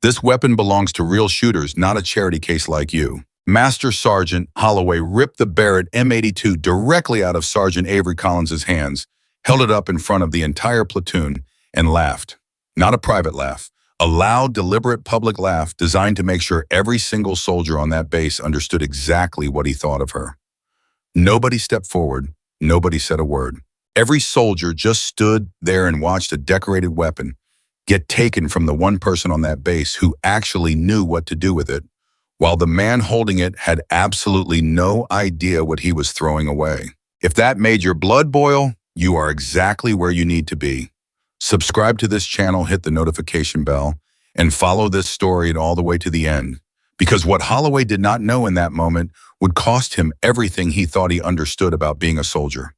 This weapon belongs to real shooters, not a charity case like you." Master Sergeant Holloway ripped the Barrett M82 directly out of Sergeant Avery Collins' hands, held it up in front of the entire platoon, and laughed. Not a private laugh, a loud, deliberate public laugh designed to make sure every single soldier on that base understood exactly what he thought of her. Nobody stepped forward, nobody said a word. Every soldier just stood there and watched a decorated weapon get taken from the one person on that base who actually knew what to do with it, while the man holding it had absolutely no idea what he was throwing away. If that made your blood boil, you are exactly where you need to be. Subscribe to this channel, hit the notification bell, and follow this story all the way to the end, because what Holloway did not know in that moment would cost him everything he thought he understood about being a soldier.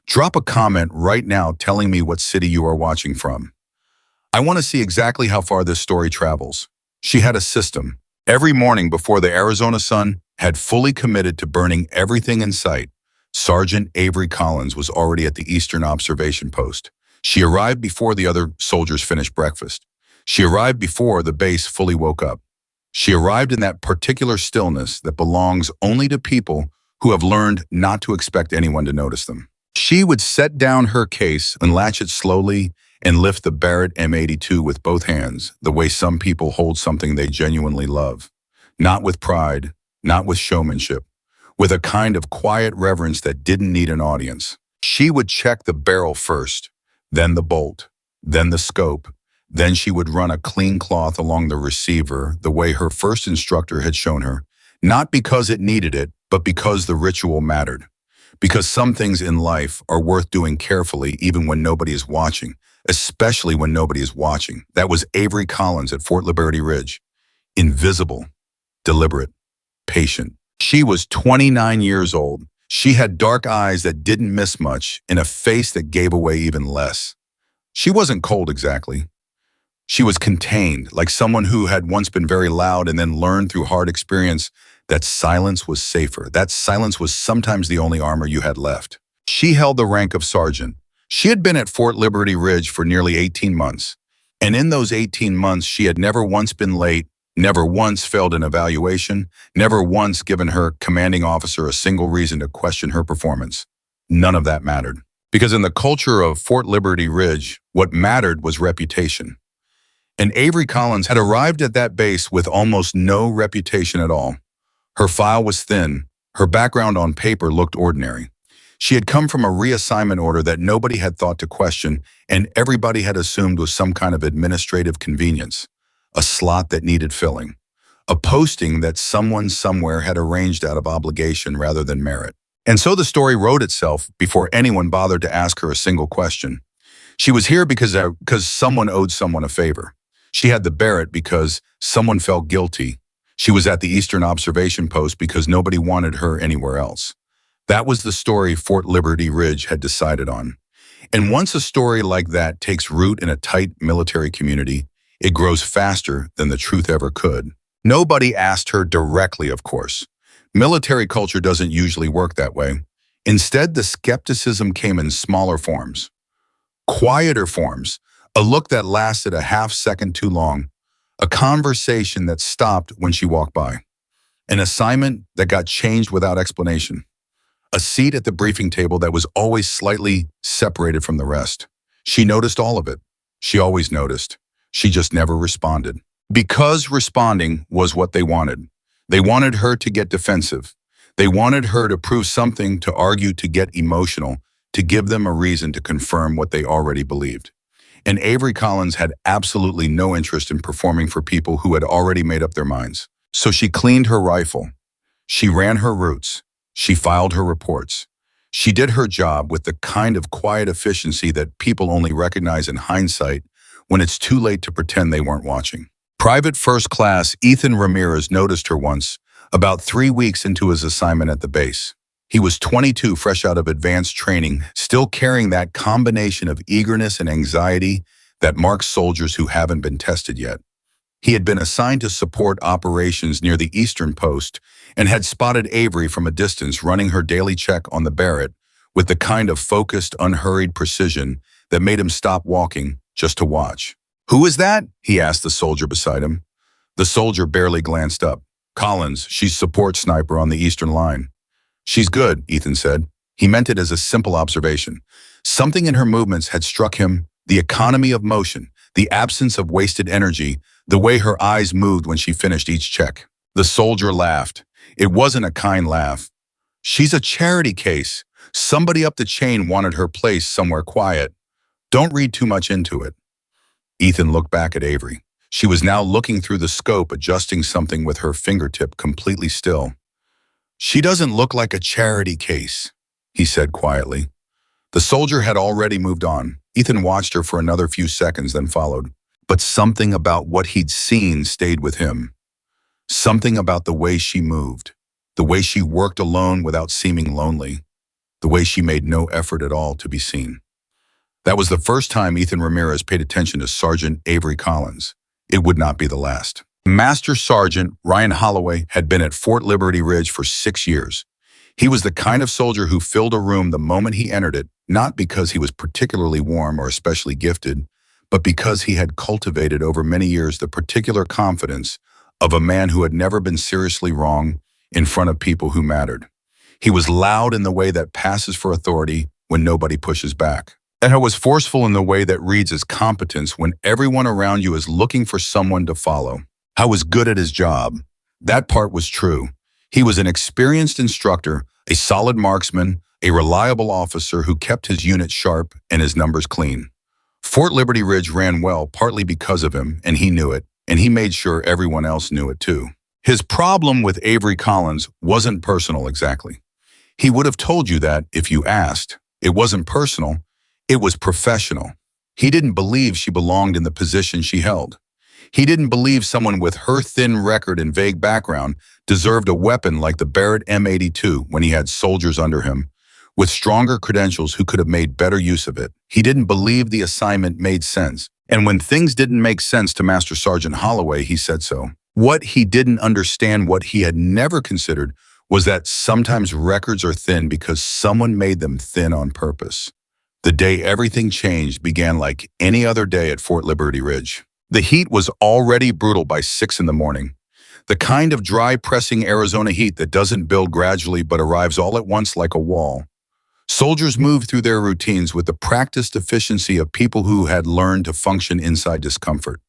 Drop a comment right now telling me what city you are watching from. I want to see exactly how far this story travels. She had a system. Every morning before the Arizona sun had fully committed to burning everything in sight, Sergeant Avery Collins was already at the Eastern Observation Post. She arrived before the other soldiers finished breakfast. She arrived before the base fully woke up. She arrived in that particular stillness that belongs only to people who have learned not to expect anyone to notice them. She would set down her case and latch it slowly and lift the Barrett M82 with both hands, the way some people hold something they genuinely love. Not with pride, not with showmanship, with a kind of quiet reverence that didn't need an audience. She would check the barrel first, then the bolt, then the scope. Then she would run a clean cloth along the receiver the way her first instructor had shown her, not because it needed it, but because the ritual mattered. Because some things in life are worth doing carefully even when nobody is watching, especially when nobody is watching. That was Avery Collins at Fort Liberty Ridge. Invisible, deliberate, patient. She was 29 years old. She had dark eyes that didn't miss much and a face that gave away even less. She wasn't cold exactly. She was contained, like someone who had once been very loud and then learned through hard experience that silence was safer. That silence was sometimes the only armor you had left. She held the rank of sergeant. She had been at Fort Liberty Ridge for nearly 18 months. And in those 18 months, she had never once been late, never once failed an evaluation, never once given her commanding officer a single reason to question her performance. None of that mattered. Because in the culture of Fort Liberty Ridge, what mattered was reputation. And Avery Collins had arrived at that base with almost no reputation at all. Her file was thin. Her background on paper looked ordinary. She had come from a reassignment order that nobody had thought to question, and everybody had assumed was some kind of administrative convenience. A slot that needed filling. A posting that someone somewhere had arranged out of obligation rather than merit. And so the story wrote itself before anyone bothered to ask her a single question. She was here because someone owed someone a favor. She had the Barrett because someone felt guilty. She was at the Eastern Observation Post because nobody wanted her anywhere else. That was the story Fort Liberty Ridge had decided on. And once a story like that takes root in a tight military community, it grows faster than the truth ever could. Nobody asked her directly, of course. Military culture doesn't usually work that way. Instead, the skepticism came in smaller forms. Quieter forms. A look that lasted a half second too long. A conversation that stopped when she walked by. An assignment that got changed without explanation. A seat at the briefing table that was always slightly separated from the rest. She noticed all of it. She always noticed. She just never responded. Because responding was what they wanted. They wanted her to get defensive. They wanted her to prove something, to argue, to get emotional, to give them a reason to confirm what they already believed. And Avery Collins had absolutely no interest in performing for people who had already made up their minds. So she cleaned her rifle. She ran her routes. She filed her reports. She did her job with the kind of quiet efficiency that people only recognize in hindsight when it's too late to pretend they weren't watching. Private First Class Ethan Ramirez noticed her once, about 3 weeks into his assignment at the base. He was 22, fresh out of advanced training, still carrying that combination of eagerness and anxiety that marks soldiers who haven't been tested yet. He had been assigned to support operations near the Eastern Post and had spotted Avery from a distance running her daily check on the Barrett with the kind of focused, unhurried precision that made him stop walking just to watch. "Who is that?" he asked the soldier beside him. The soldier barely glanced up. Collins, she's support sniper on the eastern line. She's good, Ethan said. He meant it as a simple observation. Something in her movements had struck him, the economy of motion, the absence of wasted energy, the way her eyes moved when she finished each check. The soldier laughed. It wasn't a kind laugh. She's a charity case. Somebody up the chain wanted her placed somewhere quiet. Don't read too much into it. Ethan looked back at Avery. She was now looking through the scope, adjusting something with her fingertip completely still. She doesn't look like a charity case, he said quietly. The soldier had already moved on. Ethan watched her for another few seconds, then followed. But something about what he'd seen stayed with him. Something about the way she moved, the way she worked alone without seeming lonely, the way she made no effort at all to be seen. That was the first time Ethan Ramirez paid attention to Sergeant Avery Collins. It would not be the last. Master Sergeant Ryan Holloway had been at Fort Liberty Ridge for 6 years. He was the kind of soldier who filled a room the moment he entered it, not because he was particularly warm or especially gifted, but because he had cultivated over many years the particular confidence of a man who had never been seriously wrong in front of people who mattered. He was loud in the way that passes for authority when nobody pushes back. And he was forceful in the way that reads as competence when everyone around you is looking for someone to follow. How was good at his job. That part was true. He was an experienced instructor, a solid marksman, a reliable officer who kept his unit sharp and his numbers clean. Fort Liberty Ridge ran well partly because of him, and he knew it, and he made sure everyone else knew it too. His problem with Avery Collins wasn't personal exactly. He would have told you that if you asked. It wasn't personal, it was professional. He didn't believe she belonged in the position she held. He didn't believe someone with her thin record and vague background deserved a weapon like the Barrett M82 when he had soldiers under him, with stronger credentials who could have made better use of it. He didn't believe the assignment made sense. And when things didn't make sense to Master Sergeant Holloway, he said so. What he didn't understand, what he had never considered, was that sometimes records are thin because someone made them thin on purpose. The day everything changed began like any other day at Fort Liberty Ridge. The heat was already brutal by 6 in the morning. The kind of dry, pressing Arizona heat that doesn't build gradually but arrives all at once like a wall. Soldiers moved through their routines with the practiced efficiency of people who had learned to function inside discomfort.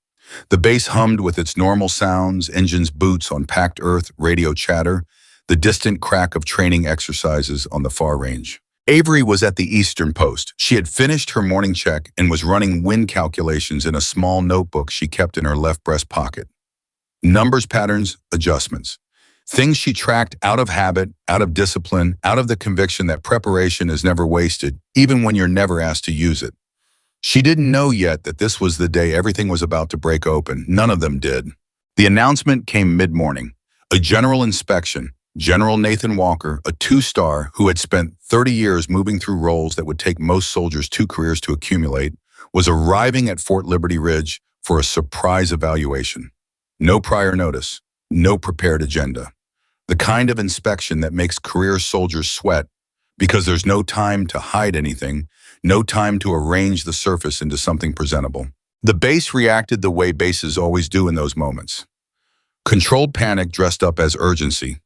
The base hummed with its normal sounds, engines' boots on packed earth, radio chatter, the distant crack of training exercises on the far range. Avery was at the eastern post. She had finished her morning check and was running wind calculations in a small notebook she kept in her left breast pocket. Numbers, patterns, adjustments. Things she tracked out of habit, out of discipline, out of the conviction that preparation is never wasted, even when you're never asked to use it. She didn't know yet that this was the day everything was about to break open. None of them did. The announcement came mid-morning. A general inspection. General Nathan Walker, a 2-star who had spent 30 years moving through roles that would take most soldiers 2 careers to accumulate, was arriving at Fort Liberty Ridge for a surprise evaluation. No prior notice, no prepared agenda. The kind of inspection that makes career soldiers sweat because there's no time to hide anything, no time to arrange the surface into something presentable. The base reacted the way bases always do in those moments. Controlled panic dressed up as urgency.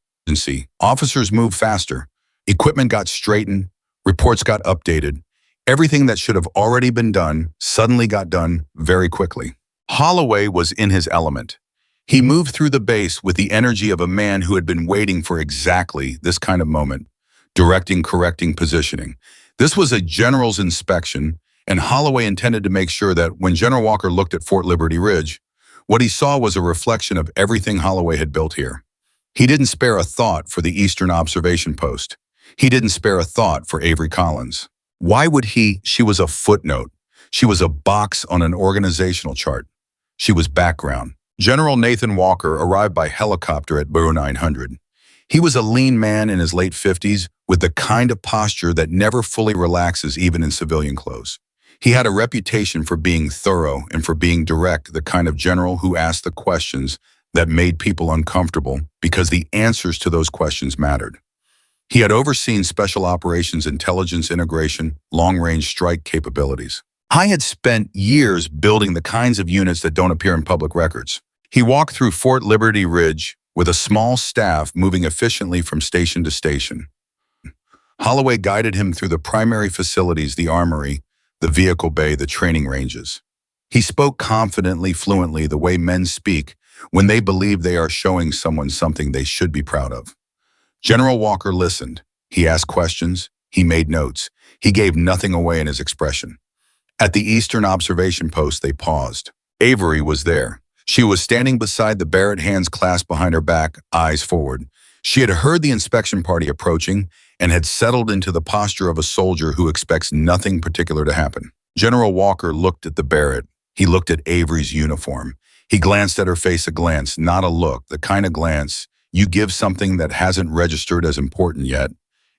Officers moved faster. Equipment got straightened. Reports got updated. Everything that should have already been done suddenly got done very quickly. Holloway was in his element. He moved through the base with the energy of a man who had been waiting for exactly this kind of moment, directing, correcting, positioning. This was a general's inspection, and Holloway intended to make sure that when General Walker looked at Fort Liberty Ridge, what he saw was a reflection of everything Holloway had built here. He didn't spare a thought for the Eastern Observation Post. He didn't spare a thought for Avery Collins. Why would he? She was a footnote. She was a box on an organizational chart. She was background. General Nathan Walker arrived by helicopter at Bureau 900. He was a lean man in his late 50s with the kind of posture that never fully relaxes even in civilian clothes. He had a reputation for being thorough and for being direct, the kind of general who asked the questions that made people uncomfortable because the answers to those questions mattered. He had overseen special operations intelligence integration, long-range strike capabilities. I had spent years building the kinds of units that don't appear in public records. He walked through Fort Liberty Ridge with a small staff moving efficiently from station to station. Holloway guided him through the primary facilities, the armory, the vehicle bay, the training ranges. He spoke confidently, fluently, the way men speak when they believe they are showing someone something they should be proud of. General Walker listened. He asked questions. He made notes. He gave nothing away in his expression. At the Eastern Observation Post, they paused. Avery was there. She was standing beside the Barrett, hands clasped behind her back, eyes forward. She had heard the inspection party approaching and had settled into the posture of a soldier who expects nothing particular to happen. General Walker looked at the Barrett. He looked at Avery's uniform. He glanced at her face, a glance, not a look, the kind of glance you give something that hasn't registered as important yet.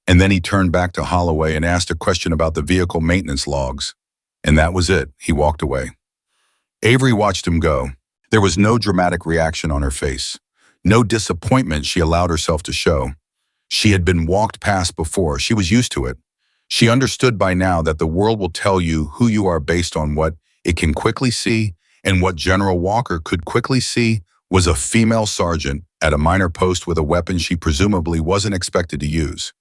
And then he turned back to Holloway and asked a question about the vehicle maintenance logs. And that was it. He walked away. Avery watched him go. There was no dramatic reaction on her face. No disappointment she allowed herself to show. She had been walked past before. She was used to it. She understood by now that the world will tell you who you are based on what it can quickly see, and what General Walker could quickly see was a female sergeant at a minor post with a weapon she presumably wasn't expected to use.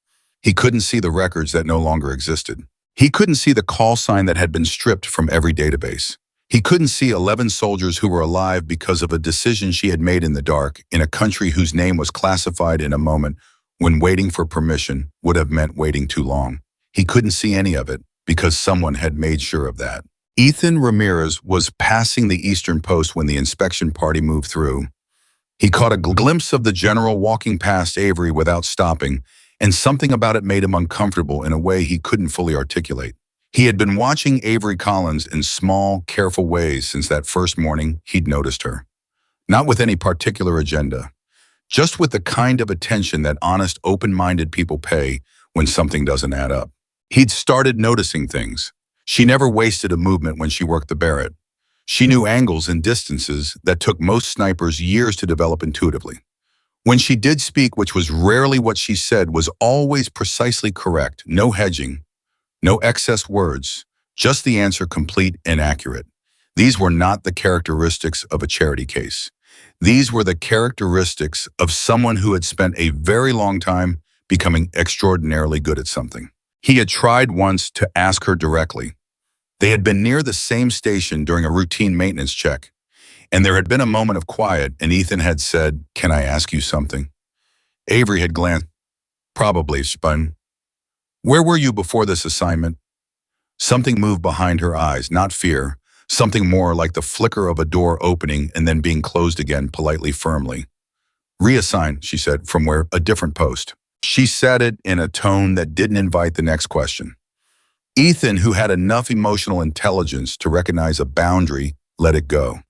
He couldn't see the records that no longer existed. He couldn't see the call sign that had been stripped from every database. He couldn't see 11 soldiers who were alive because of a decision she had made in the dark in a country whose name was classified in a moment when waiting for permission would have meant waiting too long. He couldn't see any of it because someone had made sure of that. Ethan Ramirez was passing the Eastern Post when the inspection party moved through. He caught a glimpse of the general walking past Avery without stopping, and something about it made him uncomfortable in a way he couldn't fully articulate. He had been watching Avery Collins in small, careful ways since that first morning he'd noticed her. Not with any particular agenda, just with the kind of attention that honest, open-minded people pay when something doesn't add up. He'd started noticing things. She never wasted a movement when she worked the Barrett. She knew angles and distances that took most snipers years to develop intuitively. When she did speak, which was rarely what she said, was always precisely correct, no hedging, no excess words, just the answer, complete and accurate. These were not the characteristics of a charity case. These were the characteristics of someone who had spent a very long time becoming extraordinarily good at something. He had tried once to ask her directly. They had been near the same station during a routine maintenance check, and there had been a moment of quiet, and Ethan had said, "Can I ask you something?" Avery had glanced. "Probably, Spun. Where were you before this assignment?" Something moved behind her eyes, not fear, something more like the flicker of a door opening and then being closed again, politely, firmly. "Reassigned," she said, "from where? A different post." She said it in a tone that didn't invite the next question. Ethan, who had enough emotional intelligence to recognize a boundary, let it go.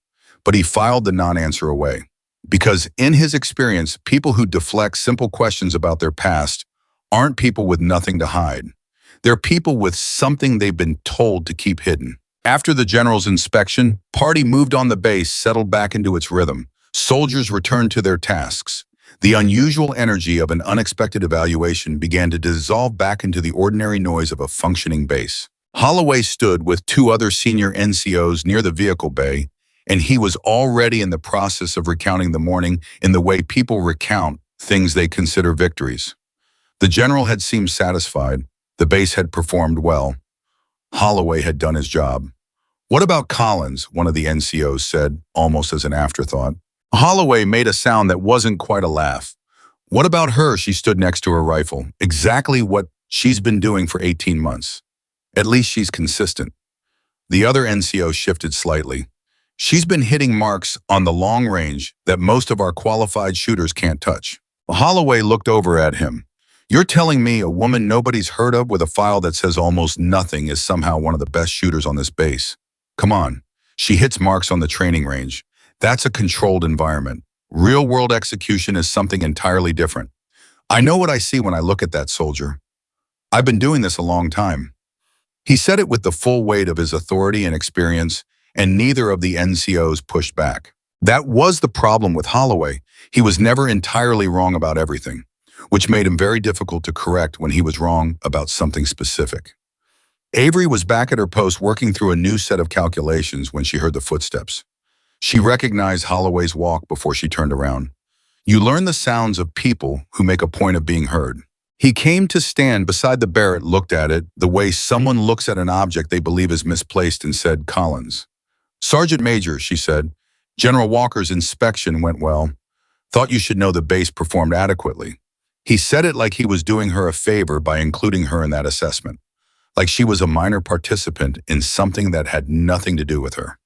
But he filed the non-answer away. Because in his experience, people who deflect simple questions about their past aren't people with nothing to hide. They're people with something they've been told to keep hidden. After the general's inspection, party moved on the base, settled back into its rhythm. Soldiers returned to their tasks. The unusual energy of an unexpected evaluation began to dissolve back into the ordinary noise of a functioning base. Holloway stood with two other senior NCOs near the vehicle bay, and he was already in the process of recounting the morning in the way people recount things they consider victories. The general had seemed satisfied. The base had performed well. Holloway had done his job. "What about Collins?" one of the NCOs said, almost as an afterthought. Holloway made a sound that wasn't quite a laugh. "What about her?" She stood next to her rifle. "Exactly what she's been doing for 18 months. At least she's consistent." The other NCO shifted slightly. "She's been hitting marks on the long range that most of our qualified shooters can't touch." Holloway looked over at him. "You're telling me a woman nobody's heard of with a file that says almost nothing is somehow one of the best shooters on this base? Come on. She hits marks on the training range. That's a controlled environment. Real-world execution is something entirely different. I know what I see when I look at that soldier. I've been doing this a long time." He said it with the full weight of his authority and experience, and neither of the NCOs pushed back. That was the problem with Holloway. He was never entirely wrong about everything, which made him very difficult to correct when he was wrong about something specific. Avery was back at her post working through a new set of calculations when she heard the footsteps. She recognized Holloway's walk before she turned around. You learn the sounds of people who make a point of being heard. He came to stand beside the Barrett, looked at it the way someone looks at an object they believe is misplaced, and said, "Collins." "Sergeant Major," she said, "General Walker's inspection went well. Thought you should know the base performed adequately." He said it like he was doing her a favor by including her in that assessment, like she was a minor participant in something that had nothing to do with her.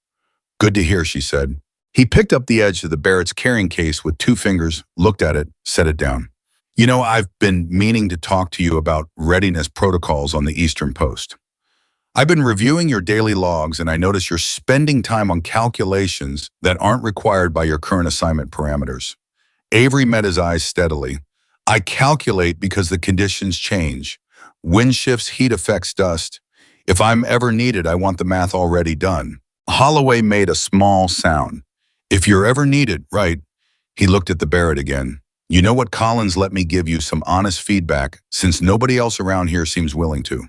"Good to hear," she said. He picked up the edge of the Barrett's carrying case with 2 fingers, looked at it, set it down. "You know, I've been meaning to talk to you about readiness protocols on the Eastern Post. I've been reviewing your daily logs, and I notice you're spending time on calculations that aren't required by your current assignment parameters." Avery met his eyes steadily. "I calculate because the conditions change. Wind shifts, heat affects dust. If I'm ever needed, I want the math already done." Holloway made a small sound. "If you're ever needed, right?" He looked at the Barrett again. "You know what, Collins, let me give you some honest feedback, since nobody else around here seems willing to.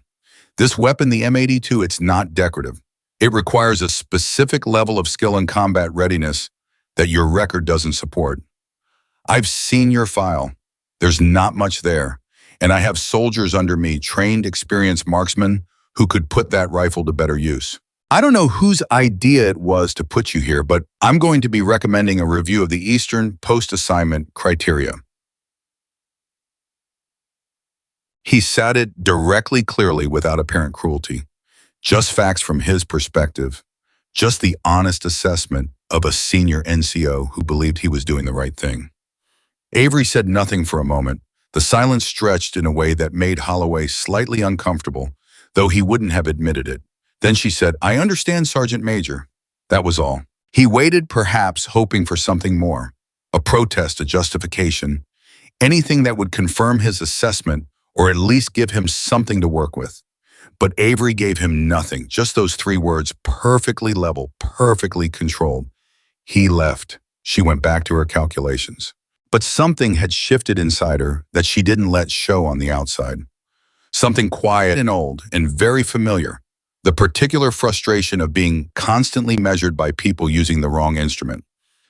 This weapon, the M82, it's not decorative. It requires a specific level of skill and combat readiness that your record doesn't support. I've seen your file. There's not much there. And I have soldiers under me, trained, experienced marksmen, who could put that rifle to better use. I don't know whose idea it was to put you here, but I'm going to be recommending a review of the Eastern post-assignment criteria." He said it directly, clearly, without apparent cruelty. Just facts from his perspective. Just the honest assessment of a senior NCO who believed he was doing the right thing. Avery said nothing for a moment. The silence stretched in a way that made Holloway slightly uncomfortable, though he wouldn't have admitted it. Then she said, "I understand, Sergeant Major." That was all. He waited, perhaps hoping for something more. A protest, a justification, anything that would confirm his assessment or at least give him something to work with. But Avery gave him nothing, just those 3 words, perfectly level, perfectly controlled. He left. She went back to her calculations. But something had shifted inside her that she didn't let show on the outside. Something quiet and old and very familiar. The particular frustration of being constantly measured by people using the wrong instrument.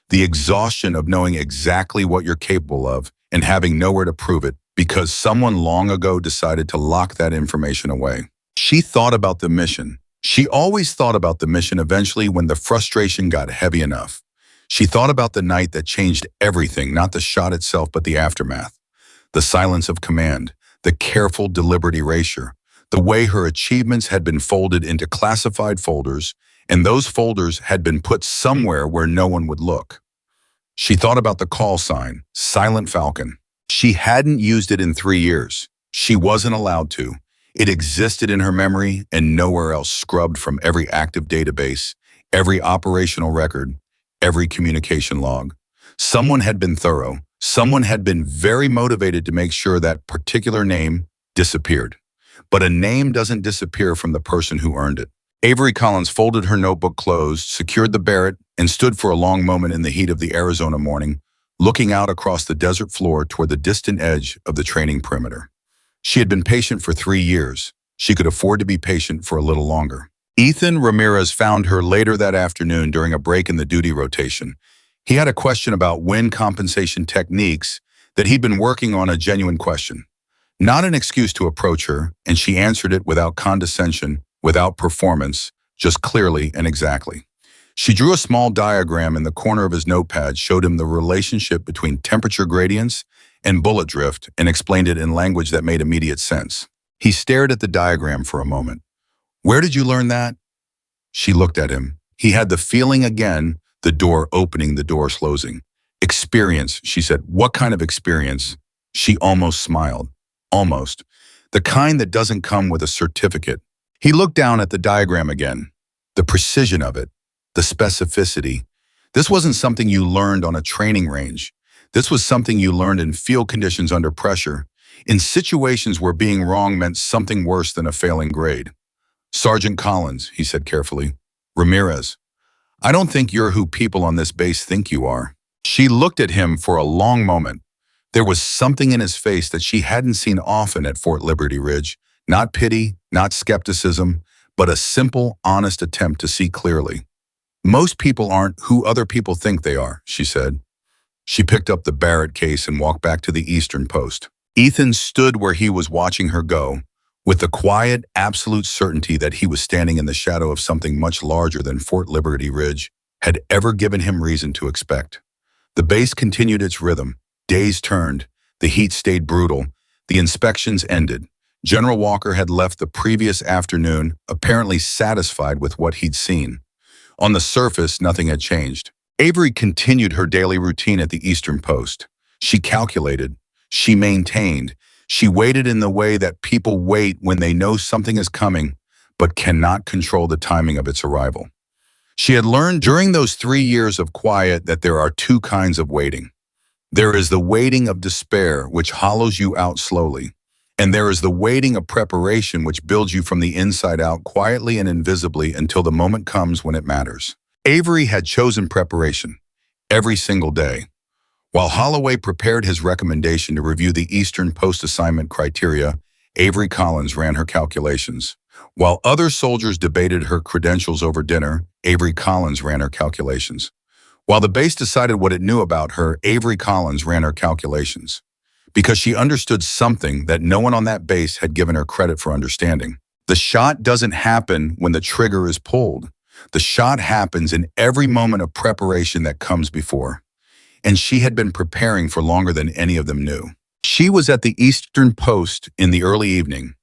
The exhaustion of knowing exactly what you're capable of and having nowhere to prove it because someone long ago decided to lock that information away. She thought about the mission. She always thought about the mission eventually when the frustration got heavy enough. She thought about the night that changed everything, not the shot itself, but the aftermath. The silence of command, the careful, deliberate erasure, the way her achievements had been folded into classified folders, and those folders had been put somewhere where no one would look. She thought about the call sign, Silent Falcon. She hadn't used it in 3 years. She wasn't allowed to. It existed in her memory and nowhere else, scrubbed from every active database, every operational record, every communication log. Someone had been thorough. Someone had been very motivated to make sure that particular name disappeared. But a name doesn't disappear from the person who earned it. Avery Collins folded her notebook closed, secured the Barrett, and stood for a long moment in the heat of the Arizona morning, looking out across the desert floor toward the distant edge of the training perimeter. She had been patient for 3 years. She could afford to be patient for a little longer. Ethan Ramirez found her later that afternoon during a break in the duty rotation. He had a question about wind compensation techniques that he'd been working on, a genuine question. Not an excuse to approach her, and she answered it without condescension, without performance, just clearly and exactly. She drew a small diagram in the corner of his notepad, showed him the relationship between temperature gradients and bullet drift, and explained it in language that made immediate sense. He stared at the diagram for a moment. "Where did you learn that?" She looked at him. He had the feeling again, the door opening, the door closing. "Experience," she said. "What kind of experience?" She almost smiled. Almost. The kind that doesn't come with a certificate. He looked down at the diagram again. The precision of it. The specificity. This wasn't something you learned on a training range. This was something you learned in field conditions under pressure, in situations where being wrong meant something worse than a failing grade. "Sergeant Collins," he said carefully. "Ramirez, I don't think you're who people on this base think you are." She looked at him for a long moment. There was something in his face that she hadn't seen often at Fort Liberty Ridge. Not pity, not skepticism, but a simple, honest attempt to see clearly. Most people aren't who other people think they are, she said. She picked up the Barrett case and walked back to the Eastern Post. Ethan stood where he was watching her go, with the quiet, absolute certainty that he was standing in the shadow of something much larger than Fort Liberty Ridge had ever given him reason to expect. The base continued its rhythm. Days turned. The heat stayed brutal. The inspections ended. General Walker had left the previous afternoon, apparently satisfied with what he'd seen. On the surface, nothing had changed. Avery continued her daily routine at the Eastern Post. She calculated. She maintained. She waited in the way that people wait when they know something is coming, but cannot control the timing of its arrival. She had learned during those 3 years of quiet that there are two kinds of waiting. There is the waiting of despair, which hollows you out slowly, and there is the waiting of preparation, which builds you from the inside out quietly and invisibly until the moment comes when it matters. Avery had chosen preparation every single day. While Holloway prepared his recommendation to review the Eastern Post assignment criteria, Avery Collins ran her calculations. While other soldiers debated her credentials over dinner, Avery Collins ran her calculations. While the base decided what it knew about her, Avery Collins ran her calculations. Because she understood something that no one on that base had given her credit for understanding. The shot doesn't happen when the trigger is pulled. The shot happens in every moment of preparation that comes before. And she had been preparing for longer than any of them knew. She was at the Eastern Post in the early evening,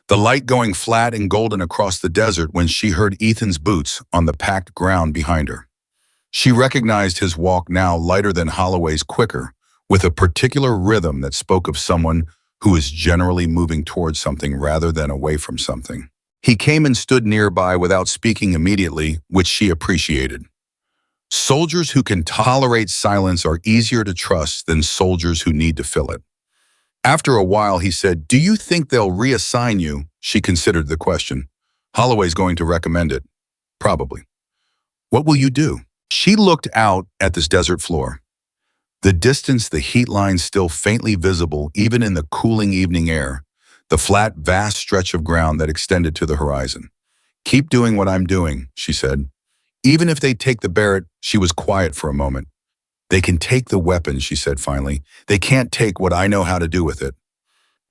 the light going flat and golden across the desert when she heard Ethan's boots on the packed ground behind her. She recognized his walk now lighter than Holloway's, quicker, with a particular rhythm that spoke of someone who is generally moving towards something rather than away from something. He came and stood nearby without speaking immediately, which she appreciated. Soldiers who can tolerate silence are easier to trust than soldiers who need to fill it. After a while, he said, "Do you think they'll reassign you?" She considered the question. "Holloway's going to recommend it." "Probably." "What will you do?" She looked out at this desert floor. The distance, the heat lines still faintly visible even in the cooling evening air, the flat, vast stretch of ground that extended to the horizon. "Keep doing what I'm doing," she said. "Even if they take the Barrett," she was quiet for a moment. "They can take the weapon," she said finally. "They can't take what I know how to do with it."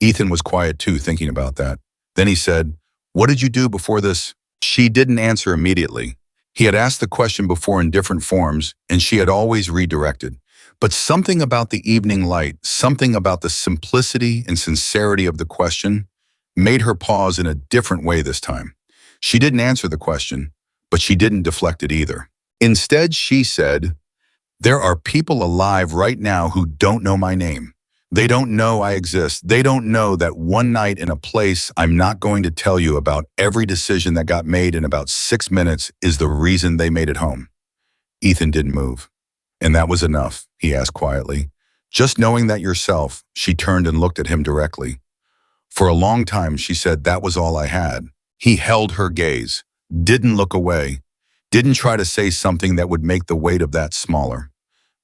Ethan was quiet too, thinking about that. Then he said, "What did you do before this?" She didn't answer immediately. He had asked the question before in different forms, and she had always redirected. But something about the evening light, something about the simplicity and sincerity of the question, made her pause in a different way this time. She didn't answer the question, but she didn't deflect it either. Instead, she said, "There are people alive right now who don't know my name. They don't know I exist. They don't know that one night in a place I'm not going to tell you about every decision that got made in about 6 minutes is the reason they made it home." Ethan didn't move. "And that was enough?" he asked quietly. "Just knowing that yourself." She turned and looked at him directly. "For a long time," she said, "that was all I had." He held her gaze, didn't look away, didn't try to say something that would make the weight of that smaller.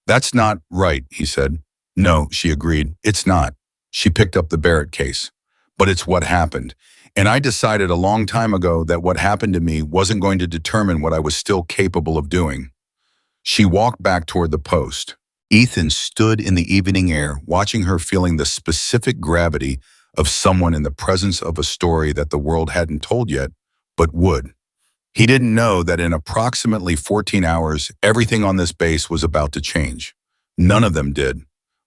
"That's not right," he said. "No," she agreed, "it's not." She picked up the Barrett case. "But it's what happened. And I decided a long time ago that what happened to me wasn't going to determine what I was still capable of doing." She walked back toward the post. Ethan stood in the evening air, watching her, feeling the specific gravity of someone in the presence of a story that the world hadn't told yet, but would. He didn't know that in approximately 14 hours, everything on this base was about to change. None of them did,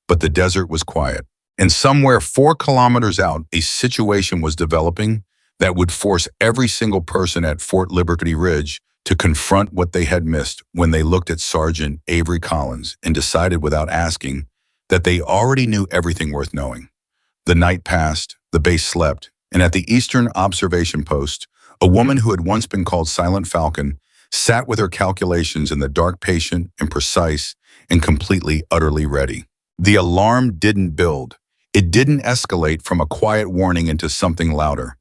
but the desert was quiet. And somewhere 4 kilometers out, a situation was developing that would force every single person at Fort Liberty Ridge to confront what they had missed when they looked at Sergeant Avery Collins and decided without asking that they already knew everything worth knowing. The night passed, the base slept, and at the Eastern Observation Post, a woman who had once been called Silent Falcon sat with her calculations in the dark, patient and precise and completely, utterly ready. The alarm didn't build. It didn't escalate from a quiet warning into something louder.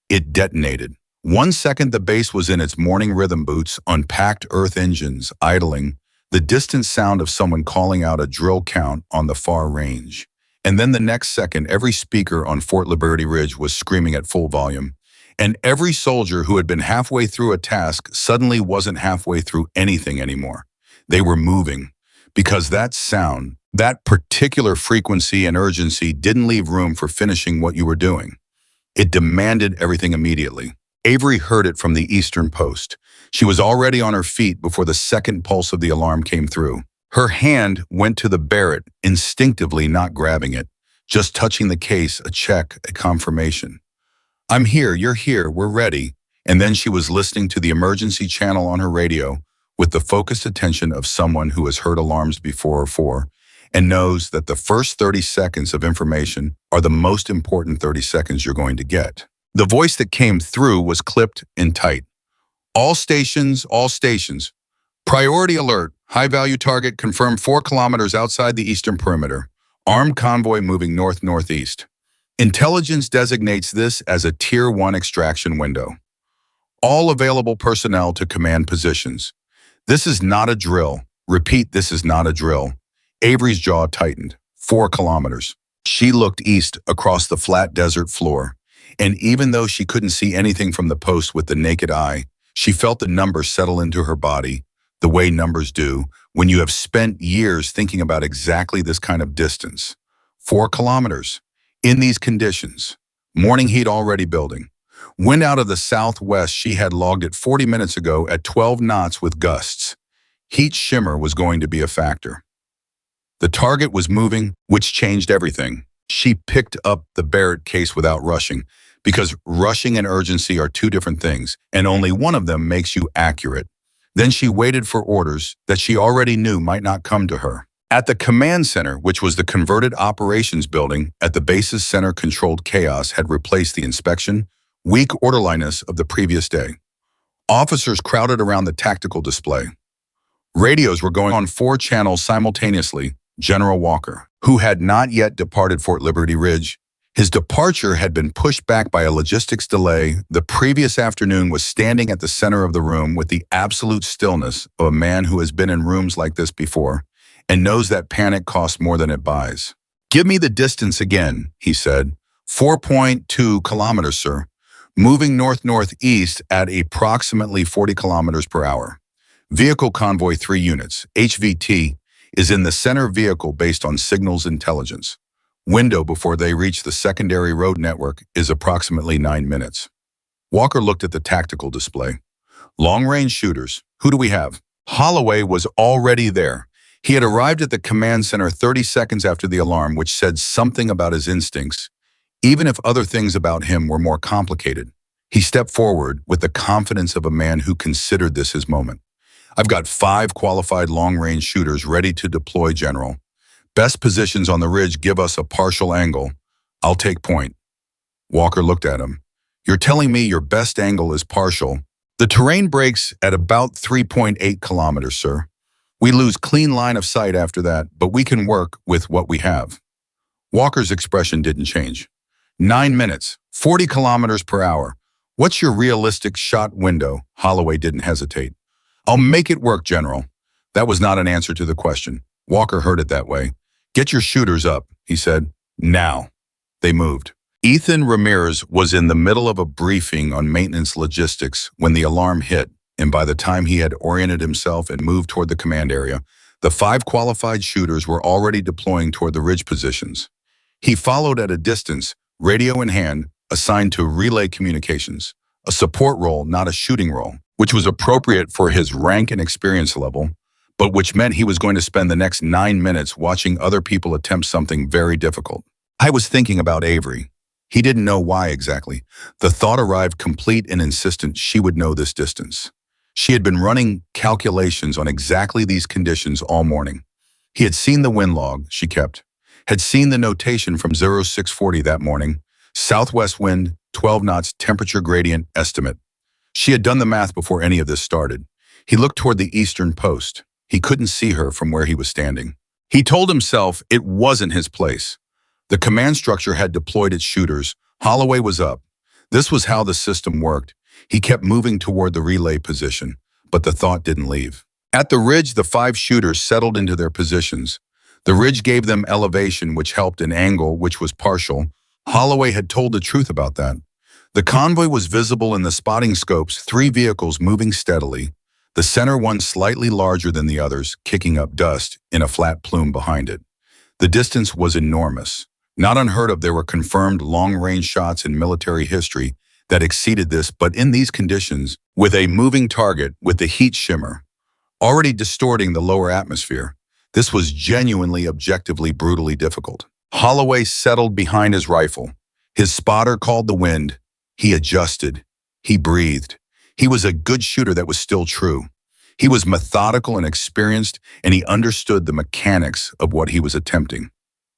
It detonated. 1 second the base was in its morning rhythm boots on packed earth engines, idling, the distant sound of someone calling out a drill count on the far range. And then the next second, every speaker on Fort Liberty Ridge was screaming at full volume. And every soldier who had been halfway through a task suddenly wasn't halfway through anything anymore. They were moving, because that sound, that particular frequency and urgency didn't leave room for finishing what you were doing. It demanded everything immediately. Avery heard it from the Eastern Post. She was already on her feet before the second pulse of the alarm came through. Her hand went to the Barrett, instinctively not grabbing it, just touching the case, a check, a confirmation. "I'm here, you're here, we're ready." And then she was listening to the emergency channel on her radio with the focused attention of someone who has heard alarms before and knows that the first 30 seconds of information are the most important 30 seconds you're going to get. The voice that came through was clipped and tight. All stations. Priority alert. High-value target confirmed 4 kilometers outside the eastern perimeter. Armed convoy moving north-northeast. Intelligence designates this as a Tier 1 extraction window. All available personnel to command positions. This is not a drill. Repeat, this is not a drill. Avery's jaw tightened. 4 kilometers. She looked east across the flat desert floor, and even though she couldn't see anything from the post with the naked eye, she felt the numbers settle into her body, the way numbers do when you have spent years thinking about exactly this kind of distance. 4 kilometers. In these conditions, morning heat already building. Wind out of the southwest she had logged it 40 minutes ago at 12 knots with gusts. Heat shimmer was going to be a factor. The target was moving, which changed everything. She picked up the Barrett case without rushing, because rushing and urgency are 2 different things, and only one of them makes you accurate. Then she waited for orders that she already knew might not come to her. At the command center, which was the converted operations building at the base's center, controlled chaos had replaced the inspection, weak orderliness of the previous day. Officers crowded around the tactical display. Radios were going on 4 channels simultaneously. General Walker, who had not yet departed Fort Liberty Ridge, his departure had been pushed back by a logistics delay. The previous afternoon was standing at the center of the room with the absolute stillness of a man who has been in rooms like this before and knows that panic costs more than it buys. "Give me the distance again," he said. 4.2 kilometers, sir. Moving north-northeast at approximately 40 kilometers per hour. Vehicle convoy 3 units, HVT, is in the center vehicle based on signals intelligence. Window before they reach the secondary road network is approximately 9 minutes. Walker looked at the tactical display. Long-range shooters. Who do we have? Holloway was already there. He had arrived at the command center 30 seconds after the alarm, which said something about his instincts, even if other things about him were more complicated. He stepped forward with the confidence of a man who considered this his moment. "I've got 5 qualified long-range shooters ready to deploy, General. Best positions on the ridge give us a partial angle. I'll take point." Walker looked at him. "You're telling me your best angle is partial?" "The terrain breaks at about 3.8 kilometers, sir. We lose clean line of sight after that, but we can work with what we have." Walker's expression didn't change. 9 minutes, 40 kilometers per hour. What's your realistic shot window? Holloway didn't hesitate. "I'll make it work, General." That was not an answer to the question. Walker heard it that way. "Get your shooters up," he said. "Now." They moved. Ethan Ramirez was in the middle of a briefing on maintenance logistics when the alarm hit, and by the time he had oriented himself and moved toward the command area, the 5 qualified shooters were already deploying toward the ridge positions. He followed at a distance, radio in hand, assigned to relay communications, a support role, not a shooting role, which was appropriate for his rank and experience level, but which meant he was going to spend the next 9 minutes watching other people attempt something very difficult. I was thinking about Avery. He didn't know why exactly. The thought arrived complete and insistent she would know this distance. She had been running calculations on exactly these conditions all morning. He had seen the wind log she kept, had seen the notation from 0640 that morning, southwest wind, 12 knots, temperature gradient estimate. She had done the math before any of this started. He looked toward the eastern post. He couldn't see her from where he was standing. He told himself it wasn't his place. The command structure had deployed its shooters. Holloway was up. This was how the system worked. He kept moving toward the relay position, but the thought didn't leave. At the ridge, the 5 shooters settled into their positions. The ridge gave them elevation, which helped an angle, which was partial. Holloway had told the truth about that. The convoy was visible in the spotting scopes, three vehicles moving steadily, the center one slightly larger than the others, kicking up dust in a flat plume behind it. The distance was enormous. Not unheard of, there were confirmed long-range shots in military history that exceeded this, but in these conditions, with a moving target, with the heat shimmer, already distorting the lower atmosphere, this was genuinely, objectively, brutally difficult. Holloway settled behind his rifle. His spotter called the wind. He adjusted. He breathed. He was a good shooter, that was still true. He was methodical and experienced, and he understood the mechanics of what he was attempting.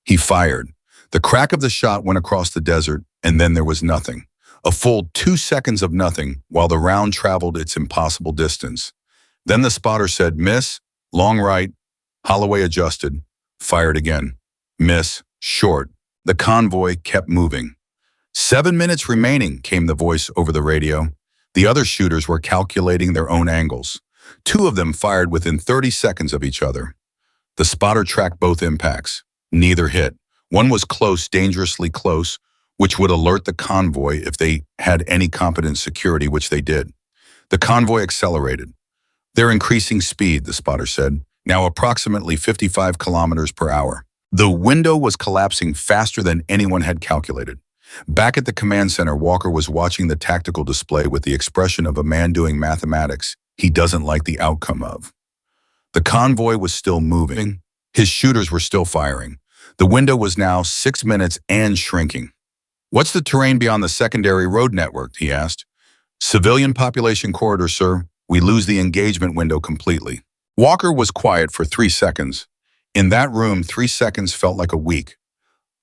He fired. The crack of the shot went across the desert, and then there was nothing. A full 2 seconds of nothing while the round traveled its impossible distance. Then the spotter said, "Miss, long right." Holloway adjusted, fired again. Miss, short. The convoy kept moving. 7 minutes remaining, came the voice over the radio. The other shooters were calculating their own angles. 2 of them fired within 30 seconds of each other. The spotter tracked both impacts. Neither hit. One was close, dangerously close, which would alert the convoy if they had any competent security, which they did. The convoy accelerated. "They're increasing speed," the spotter said, "now approximately 55 kilometers per hour." The window was collapsing faster than anyone had calculated. Back at the command center, Walker was watching the tactical display with the expression of a man doing mathematics he doesn't like the outcome of. The convoy was still moving. His shooters were still firing. The window was now 6 minutes and shrinking. "What's the terrain beyond the secondary road network?" he asked. "Civilian population corridor, sir. We lose the engagement window completely." Walker was quiet for 3 seconds. In that room, 3 seconds felt like a week.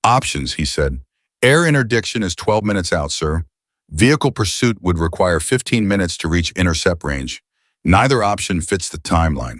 "Options," he said. "Air interdiction is 12 minutes out, sir. Vehicle pursuit would require 15 minutes to reach intercept range. Neither option fits the timeline."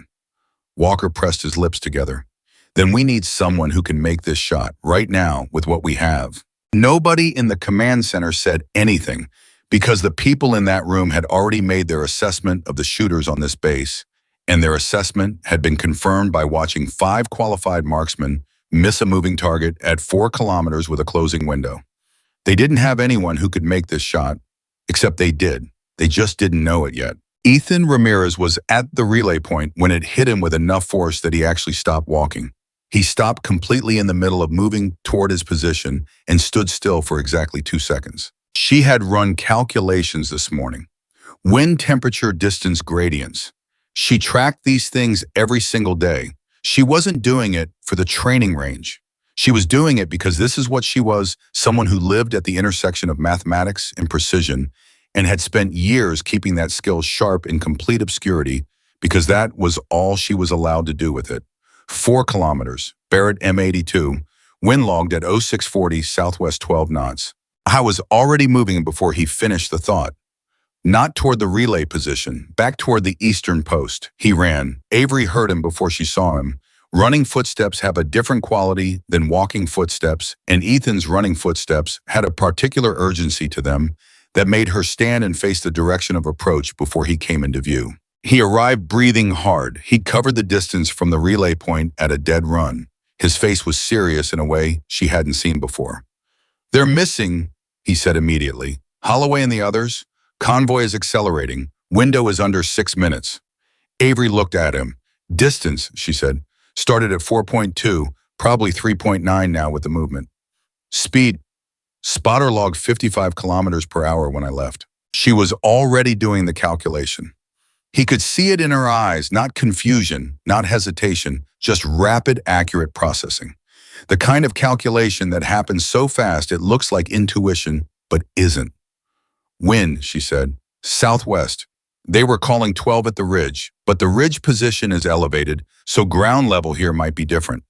Walker pressed his lips together. "Then we need someone who can make this shot, right now, with what we have." Nobody in the command center said anything, because the people in that room had already made their assessment of the shooters on this base, and their assessment had been confirmed by watching 5 qualified marksmen miss a moving target at 4 kilometers with a closing window. They didn't have anyone who could make this shot, except they did. They just didn't know it yet. Ethan Ramirez was at the relay point when it hit him with enough force that he actually stopped walking. He stopped completely in the middle of moving toward his position and stood still for exactly 2 seconds. She had run calculations this morning. Wind temperature, distance gradients. She tracked these things every single day. She wasn't doing it for the training range. She was doing it because this is what she was, someone who lived at the intersection of mathematics and precision and had spent years keeping that skill sharp in complete obscurity because that was all she was allowed to do with it. 4 kilometers, Barrett M82, wind logged at 0640 southwest 12 knots. I was already moving before he finished the thought. Not toward the relay position, back toward the eastern post. He ran. Avery heard him before she saw him. Running footsteps have a different quality than walking footsteps, and Ethan's running footsteps had a particular urgency to them that made her stand and face the direction of approach before he came into view. He arrived breathing hard. He covered the distance from the relay point at a dead run. His face was serious in a way she hadn't seen before. "They're missing," he said immediately. "Holloway and the others? Convoy is accelerating. Window is under 6 minutes. Avery looked at him. "Distance," she said, "started at 4.2, probably 3.9 now with the movement. Speed, spotter logged 55 kilometers per hour when I left." She was already doing the calculation. He could see it in her eyes, not confusion, not hesitation, just rapid, accurate processing. The kind of calculation that happens so fast it looks like intuition, but isn't. "Wind," she said, "southwest. They were calling 12 at the ridge, but the ridge position is elevated, so ground level here might be different."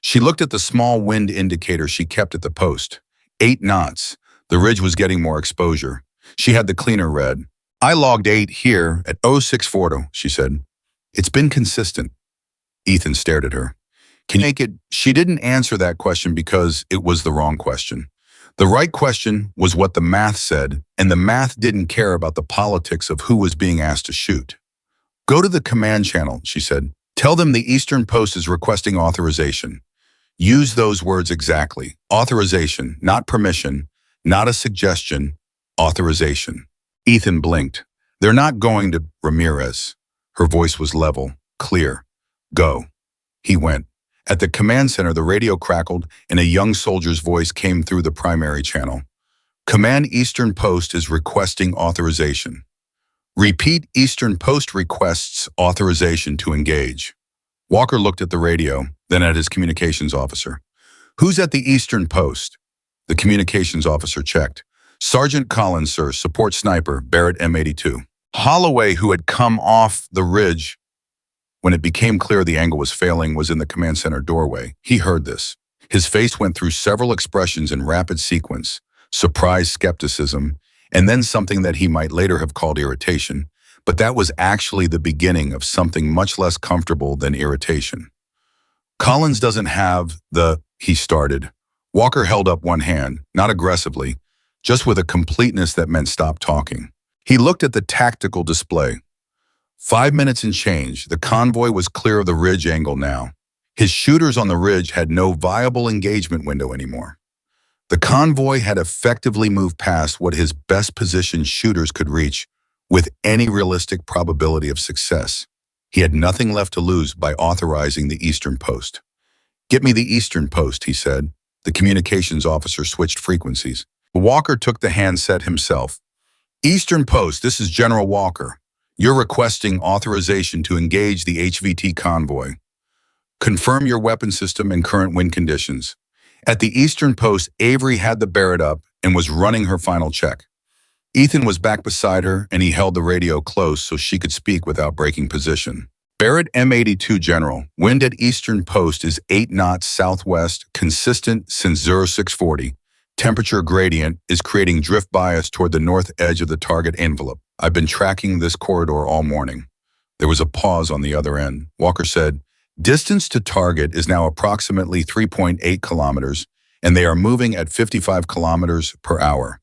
She looked at the small wind indicator she kept at the post. 8 knots. The ridge was getting more exposure. She had the cleaner read. "I logged 8 here at 0640, she said. "It's been consistent." Ethan stared at her. "Can you make it?" She didn't answer that question because it was the wrong question. The right question was what the math said, and the math didn't care about the politics of who was being asked to shoot. "Go to the command channel," she said. "Tell them the Eastern Post is requesting authorization." Use those words exactly. Authorization, not permission, not a suggestion, Authorization. Ethan blinked. They're not going to Ramirez. Her voice was level, clear. Go. He went. At the command center, the radio crackled and a young soldier's voice came through the primary channel. Command Eastern Post is requesting authorization. Repeat, Eastern Post requests authorization to engage. Walker looked at the radio, then at his communications officer. Who's at the Eastern Post? The communications officer checked. Sergeant Collins, sir, support sniper, Barrett M82. Holloway, who had come off the ridge when it became clear the angle was failing, was in the command center doorway. He heard this. His face went through several expressions in rapid sequence: surprise, skepticism, and then something that he might later have called irritation. But that was actually the beginning of something much less comfortable than irritation. Collins doesn't have he started. Walker held up one hand, not aggressively, just with a completeness that meant stop talking. He looked at the tactical display. 5 minutes and change, the convoy was clear of the ridge angle now. His shooters on the ridge had no viable engagement window anymore. The convoy had effectively moved past what his best positioned shooters could reach with any realistic probability of success. He had nothing left to lose by authorizing the Eastern Post. Get me the Eastern Post, he said. The communications officer switched frequencies. Walker took the handset himself. Eastern Post, this is General Walker. You're requesting authorization to engage the HVT convoy. Confirm your weapon system and current wind conditions. At the Eastern Post, Avery had the Barrett up and was running her final check. Ethan was back beside her, and he held the radio close so she could speak without breaking position. Barrett M82 General, wind at Eastern Post is 8 knots southwest, consistent since 0640. Temperature gradient is creating drift bias toward the north edge of the target envelope. I've been tracking this corridor all morning. There was a pause on the other end. Walker said, distance to target is now approximately 3.8 kilometers, and they are moving at 55 kilometers per hour.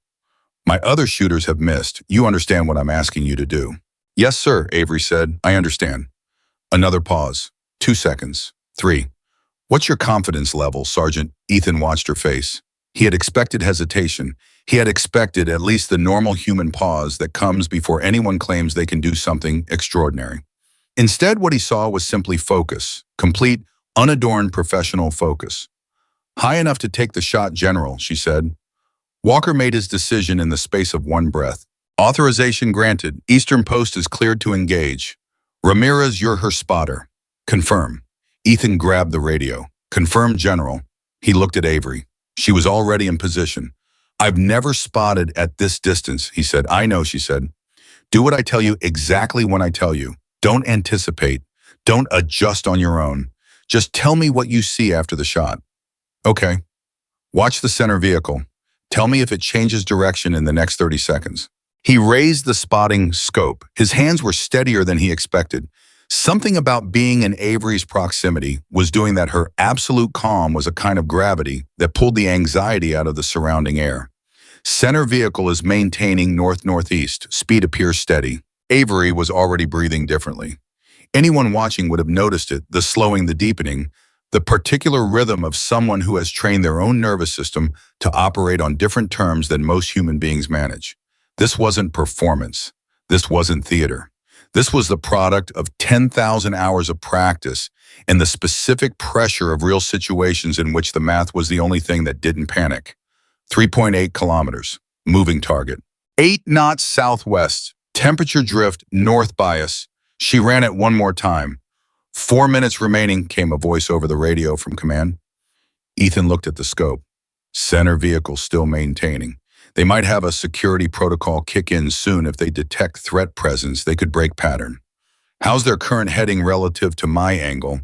My other shooters have missed. You understand what I'm asking you to do? Yes, sir, Avery said. I understand. Another pause. 2 seconds. 3. What's your confidence level, Sergeant? Ethan watched her face. He had expected hesitation. He had expected at least the normal human pause that comes before anyone claims they can do something extraordinary. Instead, what he saw was simply focus, complete, unadorned professional focus. High enough to take the shot, General, she said. Walker made his decision in the space of one breath. Authorization granted. Eastern Post is cleared to engage. Ramirez, you're her spotter. Confirm. Ethan grabbed the radio. Confirm, General. He looked at Avery. She was already in position. I've never spotted at this distance, he said. I know, she said. Do what I tell you exactly when I tell you. Don't anticipate. Don't adjust on your own. Just tell me what you see after the shot. Okay. Watch the center vehicle. Tell me if it changes direction in the next 30 seconds. He raised the spotting scope. His hands were steadier than he expected. Something about being in Avery's proximity was doing that. Her absolute calm was a kind of gravity that pulled the anxiety out of the surrounding air. Center vehicle is maintaining north-northeast. Speed appears steady. Avery was already breathing differently. Anyone watching would have noticed it, the slowing, the deepening, the particular rhythm of someone who has trained their own nervous system to operate on different terms than most human beings manage. This wasn't performance. This wasn't theater. This was the product of 10,000 hours of practice and the specific pressure of real situations in which the math was the only thing that didn't panic. 3.8 kilometers, moving target. 8 knots southwest, temperature drift, north bias. She ran it one more time. 4 minutes remaining, came a voice over the radio from command. Ethan looked at the scope. Center vehicle still maintaining. They might have a security protocol kick in soon if they detect threat presence. They could break pattern. How's their current heading relative to my angle?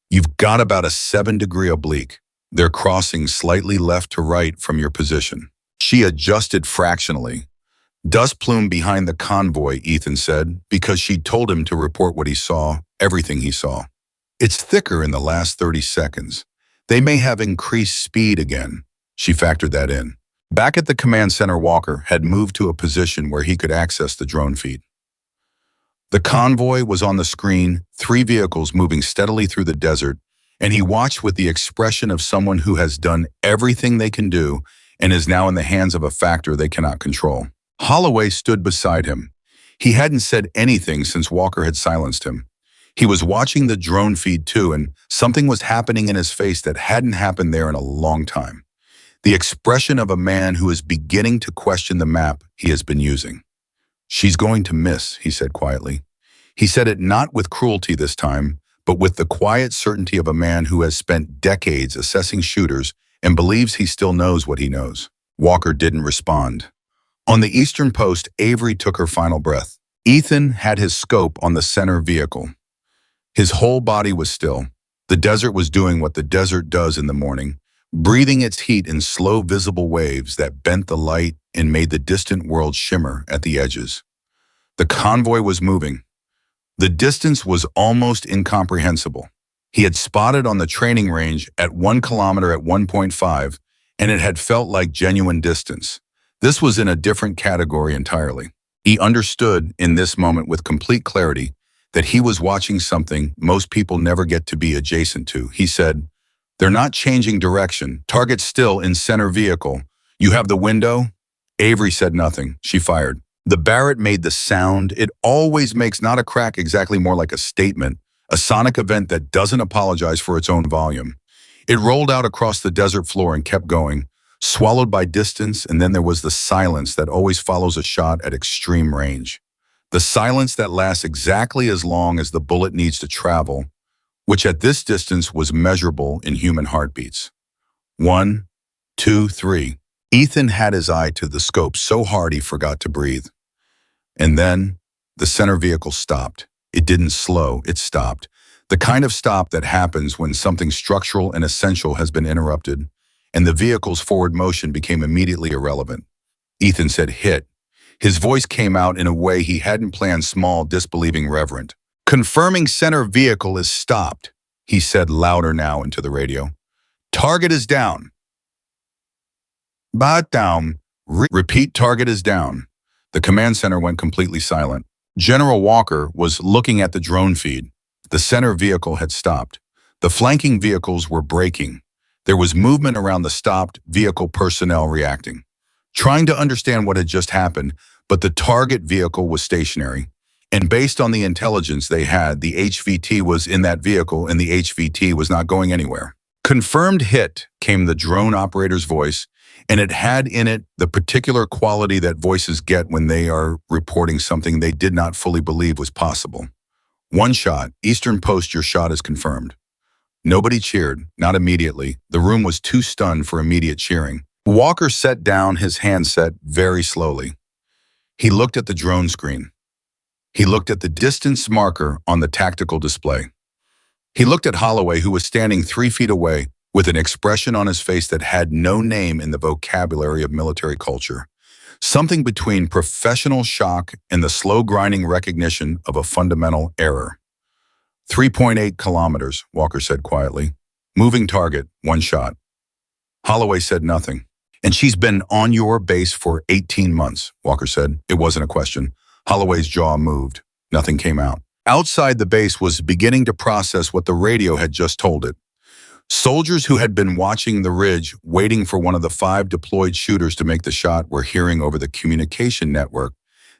You've got about a 7-degree oblique. They're crossing slightly left to right from your position. She adjusted fractionally. Dust plume behind the convoy, Ethan said, because she'd told him to report what he saw, everything he saw. It's thicker in the last 30 seconds. They may have increased speed again. She factored that in. Back at the command center, Walker had moved to a position where he could access the drone feed. The convoy was on the screen, 3 vehicles moving steadily through the desert, and he watched with the expression of someone who has done everything they can do and is now in the hands of a factor they cannot control. Holloway stood beside him. He hadn't said anything since Walker had silenced him. He was watching the drone feed too, and something was happening in his face that hadn't happened there in a long time. The expression of a man who is beginning to question the map he has been using. "She's going to miss," he said quietly. He said it not with cruelty this time, but with the quiet certainty of a man who has spent decades assessing shooters and believes he still knows what he knows. Walker didn't respond. On the eastern post, Avery took her final breath. Ethan had his scope on the center vehicle. His whole body was still. The desert was doing what the desert does in the morning, breathing its heat in slow, visible waves that bent the light and made the distant world shimmer at the edges. The convoy was moving. The distance was almost incomprehensible. He had spotted on the training range at 1 kilometer at 1.5, and it had felt like genuine distance. This was in a different category entirely. He understood in this moment with complete clarity that he was watching something most people never get to be adjacent to. He said, "They're not changing direction. Target still in center vehicle. You have the window?" Avery said nothing. She fired. The Barrett made the sound it always makes, not a crack, exactly, more like a statement, a sonic event that doesn't apologize for its own volume. It rolled out across the desert floor and kept going, swallowed by distance, and then there was the silence that always follows a shot at extreme range. The silence that lasts exactly as long as the bullet needs to travel, which at this distance was measurable in human heartbeats. 1, 2, 3. Ethan had his eye to the scope so hard he forgot to breathe. And then the center vehicle stopped. It didn't slow, it stopped. The kind of stop that happens when something structural and essential has been interrupted, and the vehicle's forward motion became immediately irrelevant. Ethan said, "Hit." His voice came out in a way he hadn't planned, small, disbelieving, reverent. "Confirming center vehicle is stopped," he said louder now into the radio. "Target is down." "But down." Repeat, "Target is down." The command center went completely silent. General Walker was looking at the drone feed. The center vehicle had stopped. The flanking vehicles were braking. There was movement around the stopped vehicle, personnel reacting, trying to understand what had just happened, but the target vehicle was stationary. And based on the intelligence they had, the HVT was in that vehicle and the HVT was not going anywhere. "Confirmed hit," came the drone operator's voice, and it had in it the particular quality that voices get when they are reporting something they did not fully believe was possible. "One shot, Eastern Post, your shot is confirmed." Nobody cheered, not immediately. The room was too stunned for immediate cheering. Walker set down his handset very slowly. He looked at the drone screen. He looked at the distance marker on the tactical display. He looked at Holloway, who was standing 3 feet away, with an expression on his face that had no name in the vocabulary of military culture. Something between professional shock and the slow grinding recognition of a fundamental error. 3.8 kilometers, Walker said quietly. "Moving target, 1 shot." Holloway said nothing. "And she's been on your base for 18 months, Walker said. It wasn't a question. Holloway's jaw moved. Nothing came out. Outside, the base was beginning to process what the radio had just told it. Soldiers who had been watching the ridge, waiting for one of the 5 deployed shooters to make the shot, were hearing over the communication network